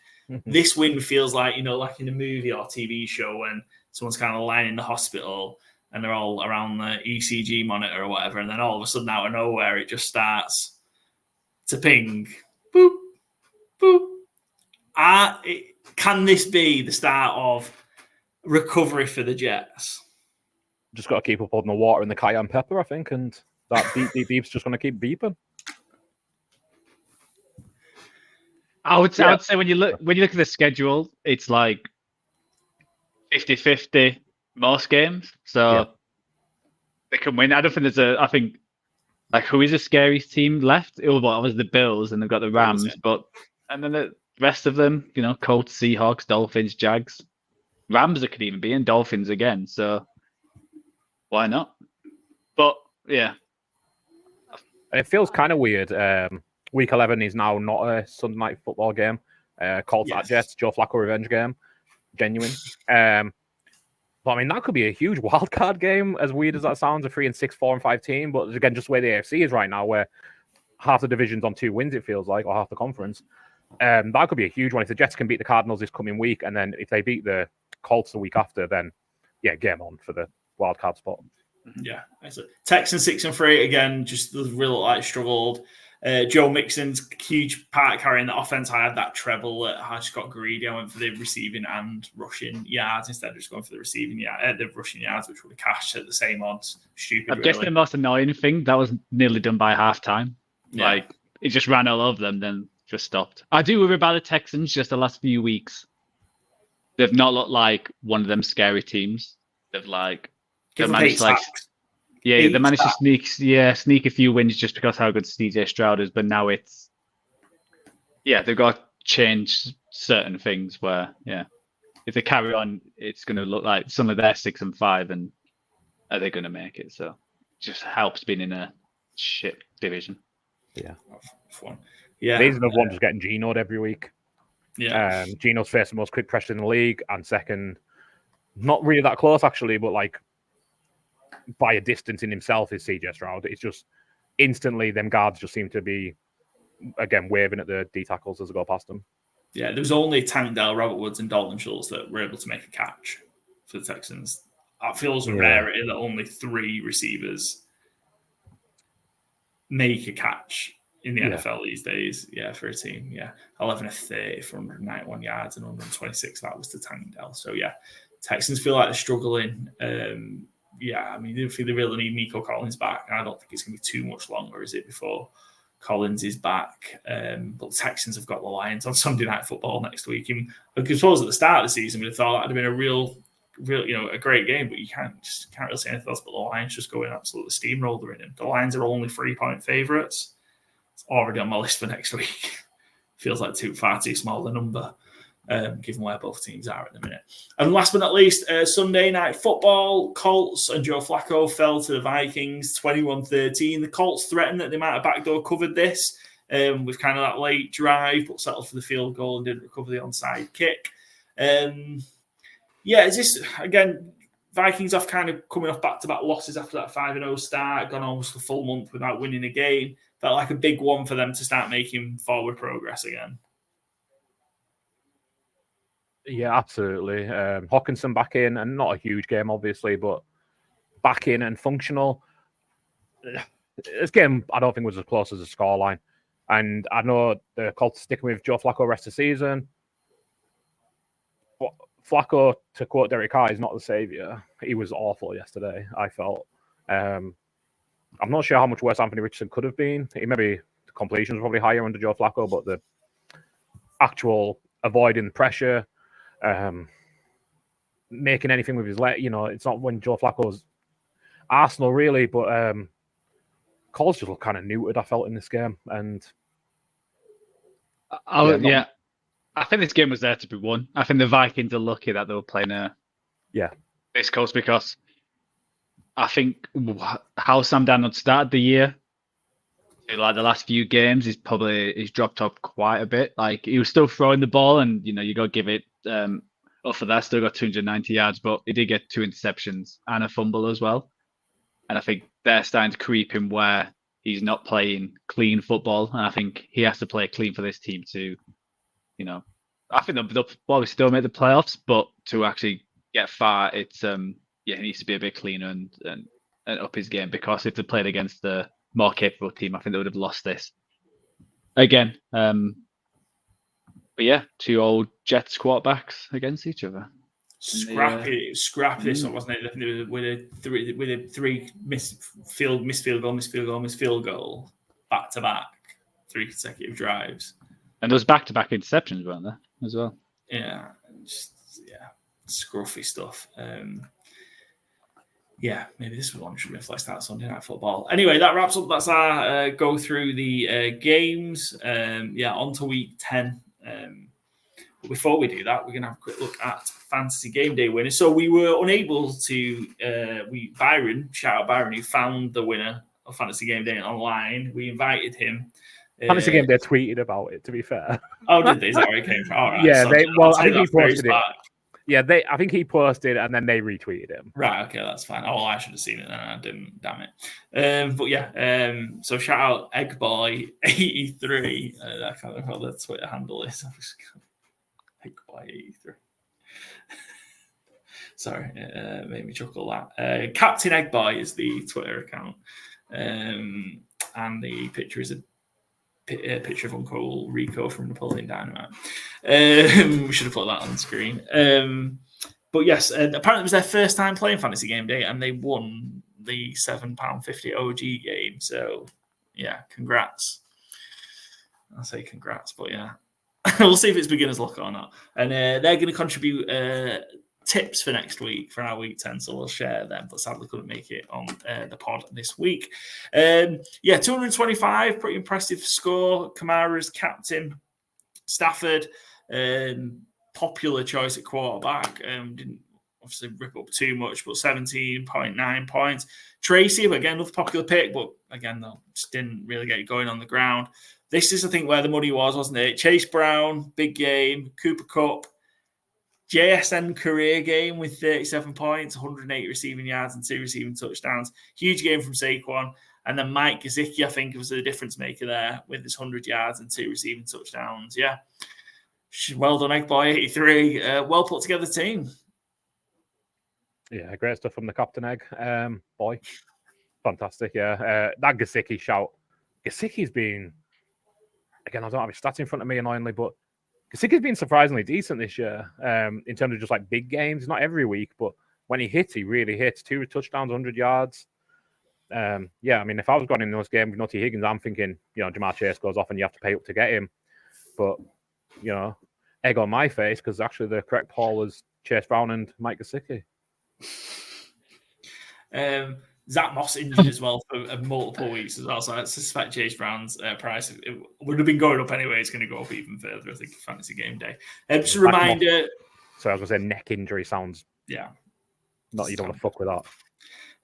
This win feels like, like in a movie or TV show when someone's kind of lying in the hospital and they're all around the ECG monitor or whatever, and then all of a sudden out of nowhere it just starts to ping. Boop, boop. Can this be the start of recovery for the Jets? Just got to keep up on the water and the cayenne pepper, I think, and that beep's just going to keep beeping. I would say when you look at the schedule, it's like 50-50 most games, so they can win. I don't think I think who is the scariest team left? It was the Bills, and they've got the Rams, and then the rest of them, Colts, Seahawks, Dolphins, Jags, Rams that could even be in, Dolphins again. So why not? But yeah, it feels kind of weird. Week 11 is now not a Sunday night football game. Colts at Jets, Joe Flacco revenge game. Genuine. But I mean, that could be a huge wild card game, as weird as that sounds, a 3-6, 4-5 team. But again, just where the AFC is right now, where half the division's on 2 wins, it feels like, or half the conference. That could be a huge one. If the Jets can beat the Cardinals this coming week, and then if they beat the Colts the week after, then game on for the wild card spot. Yeah. Texans 6-3 again, just really struggled. Joe Mixon's huge part carrying the offense. I had that treble. I just got greedy. I went for the receiving and rushing yards instead of just going for the rushing yards, which would have cashed at the same odds. Stupid. I guess the most annoying thing that was nearly done by halftime. Yeah. It just ran all over them, then just stopped. I do worry about the Texans just the last few weeks. They've not looked like one of them scary teams. They've managed to they managed to sneak a few wins just because how good CJ Stroud is, but now they've got to change certain things where, if they carry on, it's going to look like some of their 6-5, and are they going to make it? So it just helps being in a shit division. Yeah. Fun. Yeah. These are the ones just getting Geno'd every week. Yeah. Geno's first the most quick pressure in the league, and second, not really that close actually, but by a distance in himself is CJ Stroud. It's just instantly them guards just seem to be again waving at the D tackles as they go past them. Yeah, there was only Tank Dell, Robert Woods, and Dalton Schultz that were able to make a catch for the Texans. That feels a rarity that only 3 receivers make a catch in the NFL these days. Yeah, for a team. 11 of 30 for 191 yards and 126. That was to Tank Dell. So Texans feel like they're struggling. I mean, they really need Nico Collins back. I don't think it's going to be too much longer, is it, before Collins is back? But the Texans have got the Lions on Sunday Night Football next week. And I suppose at the start of the season, we thought that would have been a real, a great game. But you can't really say anything else. But the Lions just go in absolutely steamroller in them. The Lions are only 3-point favourites. It's already on my list for next week. Feels like far too small a number. Given where both teams are at the minute. And last but not least, Sunday Night Football, Colts and Joe Flacco fell to the Vikings 21-13. The Colts threatened that they might have backdoor covered this with kind of that late drive, but settled for the field goal and didn't recover the onside kick. It's just, again, Vikings off kind of coming off back-to-back losses after that 5-0 start, gone almost a full month without winning a game. Felt like a big one for them to start making forward progress again. Yeah, absolutely. Hawkinson back in, and not a huge game, obviously, but back in and functional. This game, I don't think was as close as a scoreline. And I know the Colts sticking with Joe Flacco rest of the season. But Flacco, to quote Derek Carr, is not the saviour. He was awful yesterday, I felt. I'm not sure how much worse Anthony Richardson could have been. Maybe the completions were probably higher under Joe Flacco, but the actual avoiding pressure, making anything with his leg, it's not when Joe Flacco's Arsenal really, but Colts just look kind of neutered, I felt, in this game, and I think this game was there to be won. I think the Vikings are lucky that they were playing this coast, because I think how Sam Darnold started the year, like the last few games, he's dropped off quite a bit. Like, he was still throwing the ball, and you got to give it up for that. Still got 290 yards, but he did get 2 interceptions and a fumble as well. And I think they're starting to creep him where he's not playing clean football, and I think he has to play clean for this team to, I think they'll probably still make the playoffs, but to actually get far, it's he needs to be a bit cleaner and up his game, because if they played against the more capable team, I think they would have lost this again. But yeah, 2 old Jets quarterbacks against each other. Scrappy this one, wasn't it? With a 3 missed field goal, back to back, 3 consecutive drives, and those back to back interceptions, weren't there, as well? Yeah, scruffy stuff. Maybe this one should reflect that Sunday Night Football. Anyway, that wraps up. That's our go through the games. On to week 10. But before we do that, we're going to have a quick look at Fantasy Gameday winners. So we were unable to, shout out Byron, who found the winner of Fantasy Gameday online. We invited him. Fantasy Gameday tweeted about it, to be fair. Oh, did they? Is that where it came from? All right. Yeah, so I think he posted it. Yeah, I think he posted and then they retweeted him. Right, okay, that's fine. Oh, well, I should have seen it then. I didn't, damn it. So shout out Eggboy83. I can't remember what the Twitter handle is. Eggboy83. Sorry, it made me chuckle that. Captain Eggboy is the Twitter account. And the picture is a picture of Uncle Rico from Napoleon Dynamite. We should have put that on the screen. But yes, apparently it was their first time playing Fantasy Gameday, and they won the £7.50 OG game. So, yeah, congrats. I'll say congrats, but yeah. We'll see if it's beginner's luck or not. And they're going to contribute tips for next week, for our week 10, so we'll share them, but sadly couldn't make it on the pod this week. 225, pretty impressive score. Kamara's captain. Stafford, popular choice at quarterback, didn't obviously rip up too much, but 17.9 points. Tracy, again, another popular pick, but again, though, just didn't really get it going on the ground. This is, I think, where the money was, wasn't it? Chase Brown, big game. Cooper Kupp, JSN career game with 37 points, 108 receiving yards and 2 receiving touchdowns. Huge game from Saquon. And then Mike Gesicki, I think, was the difference maker there with his 100 yards and 2 receiving touchdowns. Yeah. Well done, Eggboy83. Well put together team. Yeah, great stuff from the Captain Egg. Boy. Fantastic, yeah. That Gesicki shout. Gesicki's been, again, I don't have his stats in front of me, annoyingly, but Gesicki's been surprisingly decent this year in terms of just like big games. Not every week, but when he hits, he really hits. 2 touchdowns, 100 yards. I mean, if I was going in those games with Nutty Higgins, I'm thinking, Jamar Chase goes off and you have to pay up to get him. But, egg on my face, because actually the correct call was Chase Brown and Mike Gesicki. Zach Moss injured as well for multiple weeks as well, so I suspect Chase Brown's price would have been going up anyway. It's going to go up even further, I think, for Fantasy Gameday. Just a reminder. So I was going to say neck injury sounds. Yeah. You don't want to fuck with that.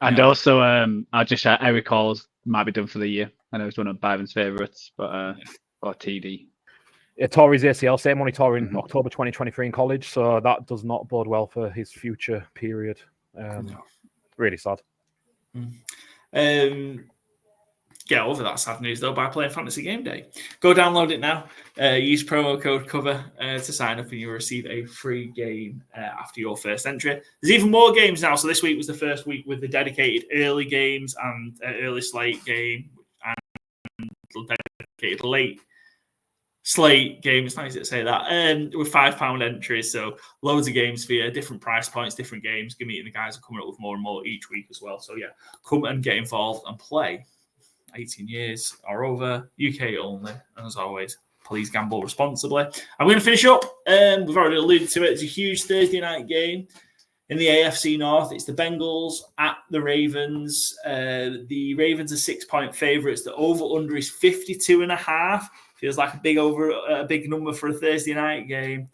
And also, I'll just shout Eric Halls might be done for the year. I know he's one of Byron's favourites, but or TD. Yeah, tore his ACL, same one he tore in October 2023 in college, so that does not bode well for his future period. Really sad. Get over that sad news, though, by playing Fantasy Gameday. Go download it now. Use promo code COVER to sign up, and you'll receive a free game after your first entry. There's even more games now. So this week was the first week with the dedicated early games and early slate game and dedicated late slate game. It's nice to say that. With £5 entries, so loads of games for you, different price points, different games. Give me the guys are coming up with more and more each week as well. So yeah, come and get involved and play. 18 years or over, UK only. And as always, please gamble responsibly. I'm going to finish up. We've already alluded to it. It's a huge Thursday night game. In the AFC North, it's the Bengals at the Ravens. The Ravens are 6-point favourites. The over/under is 52.5. Feels like a big number for a Thursday night game.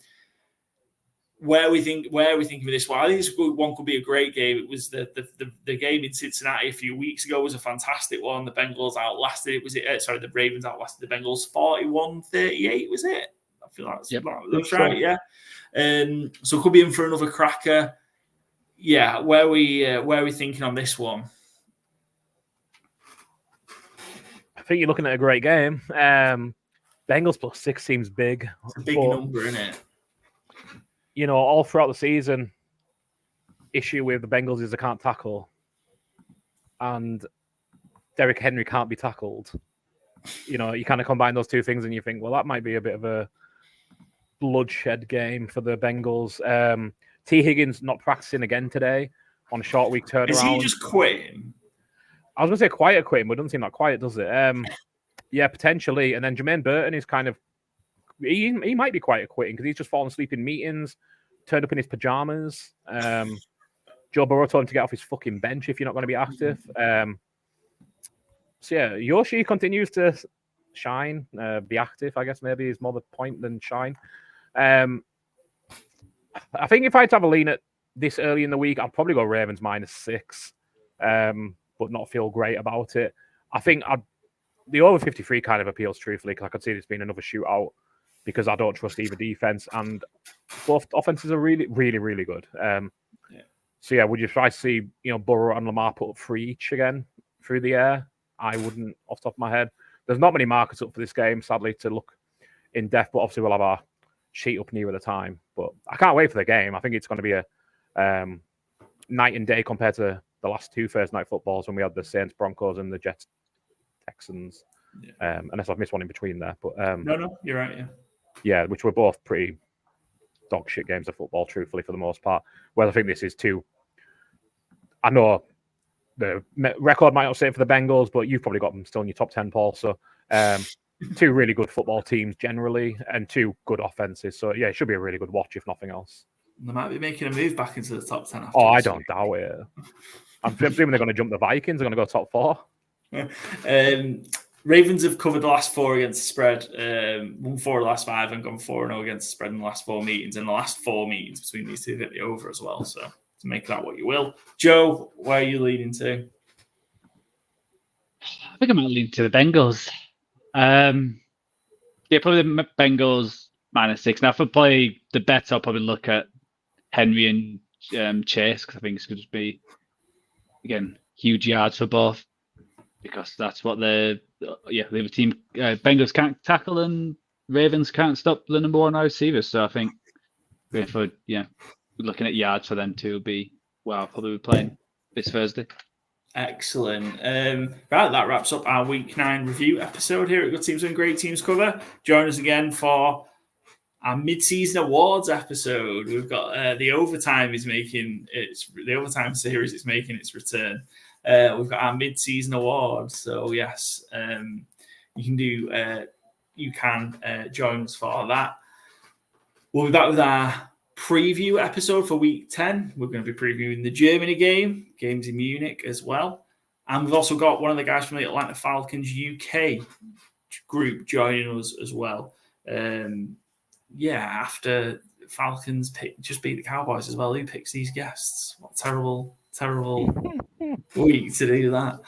Where we think of this one, I think this one could be a great game. It was the game in Cincinnati a few weeks ago was a fantastic one. The Bengals outlasted it. The Ravens outlasted the Bengals 41-38. Was it? I feel like that's right. Yeah. So it could be in for another cracker. Yeah. Where are we thinking on this one? I think you're looking at a great game. Bengals +6 seems big. It's a big number, isn't it? You know, all throughout the season, issue with the Bengals is they can't tackle. And Derrick Henry can't be tackled. You know, you kind of combine those two things and you think, well, that might be a bit of a bloodshed game for the Bengals. T. Higgins not practicing again today on a short week turnaround. Is he just quitting? I was going to say quiet quitting, but it doesn't seem that quiet, does it? Yeah, potentially. And then Jermaine Burton is kind of... He might be quiet quitting because he's just fallen asleep in meetings, turned up in his pajamas. Joe Burrow told him to get off his fucking bench if you're not going to be active. So yeah, Yoshi continues to shine, be active, I guess maybe is more the point than shine. I think if I had to have a lean at this early in the week, I'd probably go Ravens -6, but not feel great about it. I think the over 53 kind of appeals truthfully because I could see this being another shootout because I don't trust either defense and both offenses are really, really, really good. So yeah, would you try to see Burrow and Lamar put up 3 each again through the air? I wouldn't off the top of my head. There's not many markets up for this game, sadly, to look in depth, but obviously we'll have our sheet up nearer the time. But I can't wait for the game. I think it's going to be a night and day compared to the last 2 Thursday night footballs when we had the Saints, Broncos, and the Jets, Texans. Yeah. Unless I've missed one in between there. But no, you're right. Yeah. Yeah, which were both pretty dog shit games of football, truthfully, for the most part. Well, I think this is 2. I know the record might not say it for the Bengals, but you've probably got them still in your top 10, Paul. So 2 really good football teams generally and 2 good offenses. So yeah, it should be a really good watch, if nothing else. They might be making a move back into the top 10. I don't doubt it. I'm assuming they're going to jump the Vikings. They're going to go top 4. Ravens have covered the last 4 against the spread, won 4 of the last 5 and gone 4-0 against the spread in the last 4 meetings. And the last 4 meetings between these two hit the over as well. So to make that what you will. Joe, where are you leading to? I think I might lean to the Bengals. Yeah, probably the Bengals -6. Now, for play the bets, I'll probably look at Henry and Chase because I think it's going to be, again, huge yards for both because that's what the other team, Bengals can't tackle and Ravens can't stop the number 1 wide receivers. So I think looking at yards for them too will be, I'll probably be playing this Thursday. Excellent. Right, that wraps up our Week 9 review episode here at Good Teams and Great Teams Cover. Join us again for our mid-season awards episode. We've got the overtime series is making its return. We've got our mid-season awards. So yes, you can join us for that. We'll be back with our preview episode for Week 10. We're going to be previewing the Germany games in Munich as well. And we've also got one of the guys from the Atlanta Falcons UK group joining us as well. After Falcons just beat the Cowboys as well, who picks these guests? What terrible week to do that.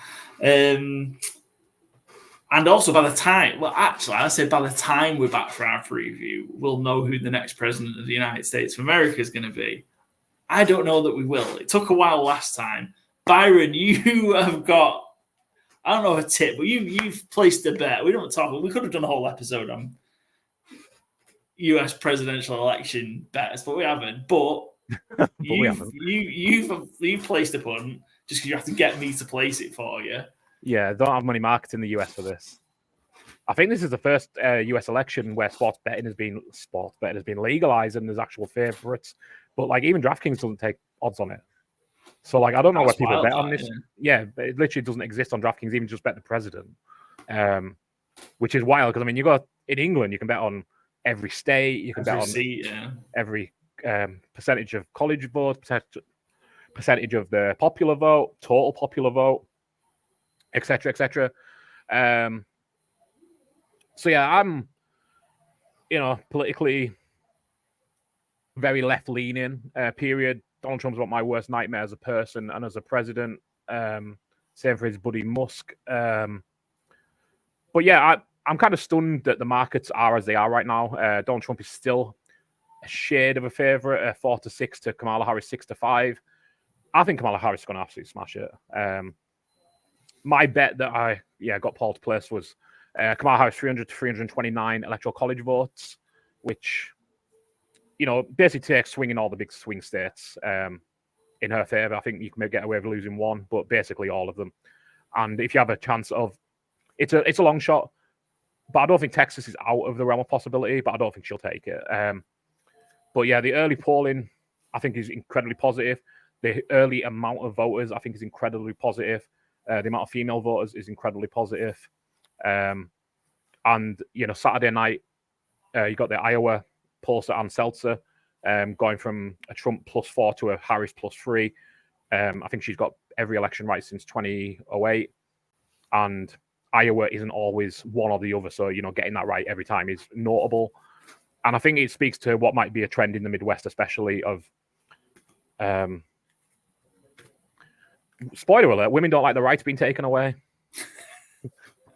And also by the time we're back for our preview, we'll know who the next president of the United States of America is going to be. I don't know that we will. It took a while last time. Byron, you have got, I don't know a tip, but you've placed a bet. We could have done a whole episode on US presidential election bets, but we haven't. But you've placed a punt just because you have to get me to place it for you. Yeah, don't have money markets in the US for this. I think this is the first US election where sports betting has been legalized and there's actual favorites. But like even DraftKings doesn't take odds on it. So like I don't know where people bet on this. Yeah, but it literally doesn't exist on DraftKings. Even just bet the president, which is wild because I mean you got in England you can bet on every state. You can bet on every percentage of college votes, percentage of the popular vote, total popular vote, etc., etc. So yeah, I'm, politically very left-leaning. Period. Donald Trump's about my worst nightmare as a person and as a president. Same for his buddy Musk. But yeah, I'm kind of stunned that the markets are as they are right now. Donald Trump is still a shade of a favorite, 4-6 to Kamala Harris 6-5. I think Kamala Harris is going to absolutely smash it. My bet that I got Paul to place was Kamala Harris 300 to 329 electoral college votes, which basically takes swinging all the big swing states in her favor. I think you can get away with losing one, but basically all of them. And if you have a chance of, it's a long shot, but I don't think Texas is out of the realm of possibility, but I don't think she'll take it. But yeah, the early polling, I think, is incredibly positive. The early amount of voters, I think, is incredibly positive. The amount of female voters is incredibly positive. And, Saturday night, you got the Iowa pollster Ann Seltzer going from a Trump +4 to a Harris +3. I think she's got every election right since 2008. And Iowa isn't always one or the other. So, getting that right every time is notable. And I think it speaks to what might be a trend in the Midwest, especially of, spoiler alert, women don't like the rights being taken away.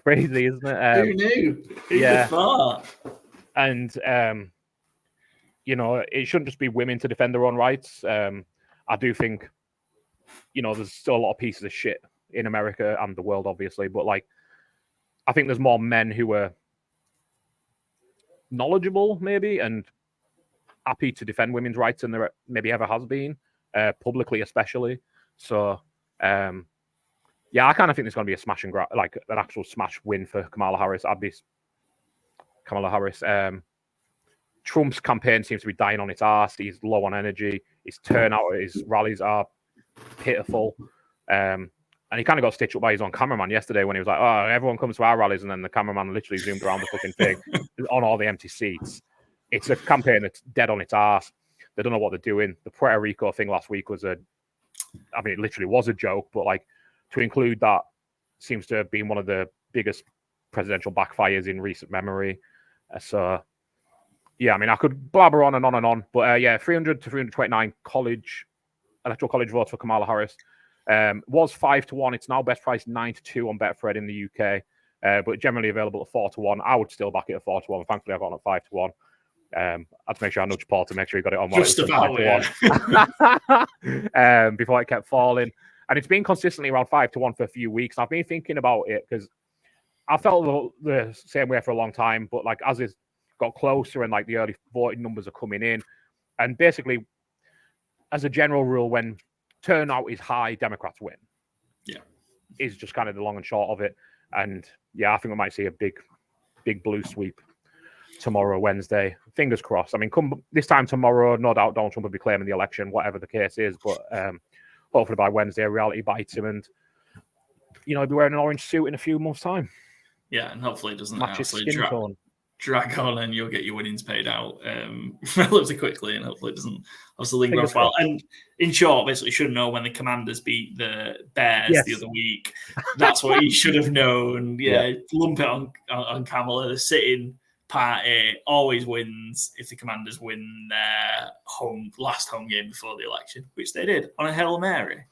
Crazy, isn't it? Who knew? Who'd have thought? And, it shouldn't just be women to defend their own rights. I do think, there's still a lot of pieces of shit in America and the world, obviously. But, I think there's more men who are knowledgeable, maybe, and happy to defend women's rights than there maybe ever has been, publicly especially. So, I kind of think there's going to be a smash and grab, like an actual smash win for Kamala Harris. I'd be Kamala Harris. Trump's campaign seems to be dying on its arse. He's low on energy. His turnout at his rallies are pitiful. And he kind of got stitched up by his own cameraman yesterday when he was like, "Oh, everyone comes to our rallies," and then the cameraman literally zoomed around the fucking thing on all the empty seats. It's a campaign that's dead on its arse. They don't know what they're doing. The Puerto Rico thing last week was it literally was a joke, but to include that seems to have been one of the biggest presidential backfires in recent memory. I could blabber on and on and on, but 300 to 329 electoral college votes for Kamala Harris. Was 5-1. It's now best priced 9-2 on Betfred in the UK, but generally available at 4-1. I would still back it at 4-1. Thankfully, I got it at 5-1. I had to make sure I nudged Paul to make sure he got it on while just it was about 5-1. Before it kept falling. And it's been consistently around 5-1 for a few weeks. I've been thinking about it because I felt the same way for a long time, but as it's got closer and the early voting numbers are coming in, and basically, as a general rule, when turnout is high, Democrats win. Yeah, is just kind of the long and short of it. And I think we might see a big blue sweep tomorrow, Wednesday. Fingers crossed. Come this time tomorrow, no doubt Donald Trump will be claiming the election, whatever the case is. But hopefully by Wednesday, reality bites him, and he'll be wearing an orange suit in a few months' time. Yeah, and hopefully it doesn't match his skin tone. Drag on, and you'll get your winnings paid out relatively quickly, and hopefully it doesn't obviously linger for a while. And in short, basically, should know when the Commanders beat the Bears the other week. That's what he should have known. Lump it on Kamala. The sitting party always wins if the Commanders win their last home game before the election, which they did on a Hail Mary.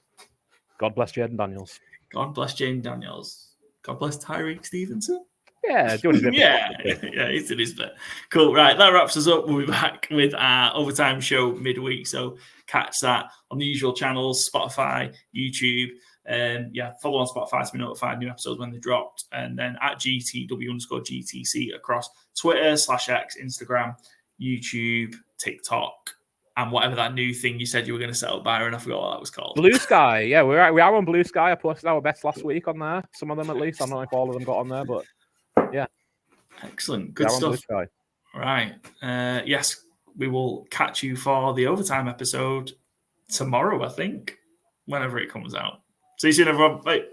God bless Jaden Daniels. God bless Jaden Daniels. God bless Tyreek Stevenson. Yeah, doing his bit. He's in his bit. Cool. Right, that wraps us up. We'll be back with our overtime show midweek. So catch that on the usual channels: Spotify, YouTube. Follow on Spotify to be notified new episodes when they dropped, and then at GTW_GTC across Twitter /X, Instagram, YouTube, TikTok, and whatever that new thing you said you were going to set up, Byron. I forgot what that was called. Blue Sky. Yeah, we are on Blue Sky. I posted our bets last week on there. Some of them at least. I don't know if all of them got on there, but yeah. Excellent. Good stuff. Right. Yes, we will catch you for the overtime episode tomorrow, I think, whenever it comes out. See you soon, everyone. Bye.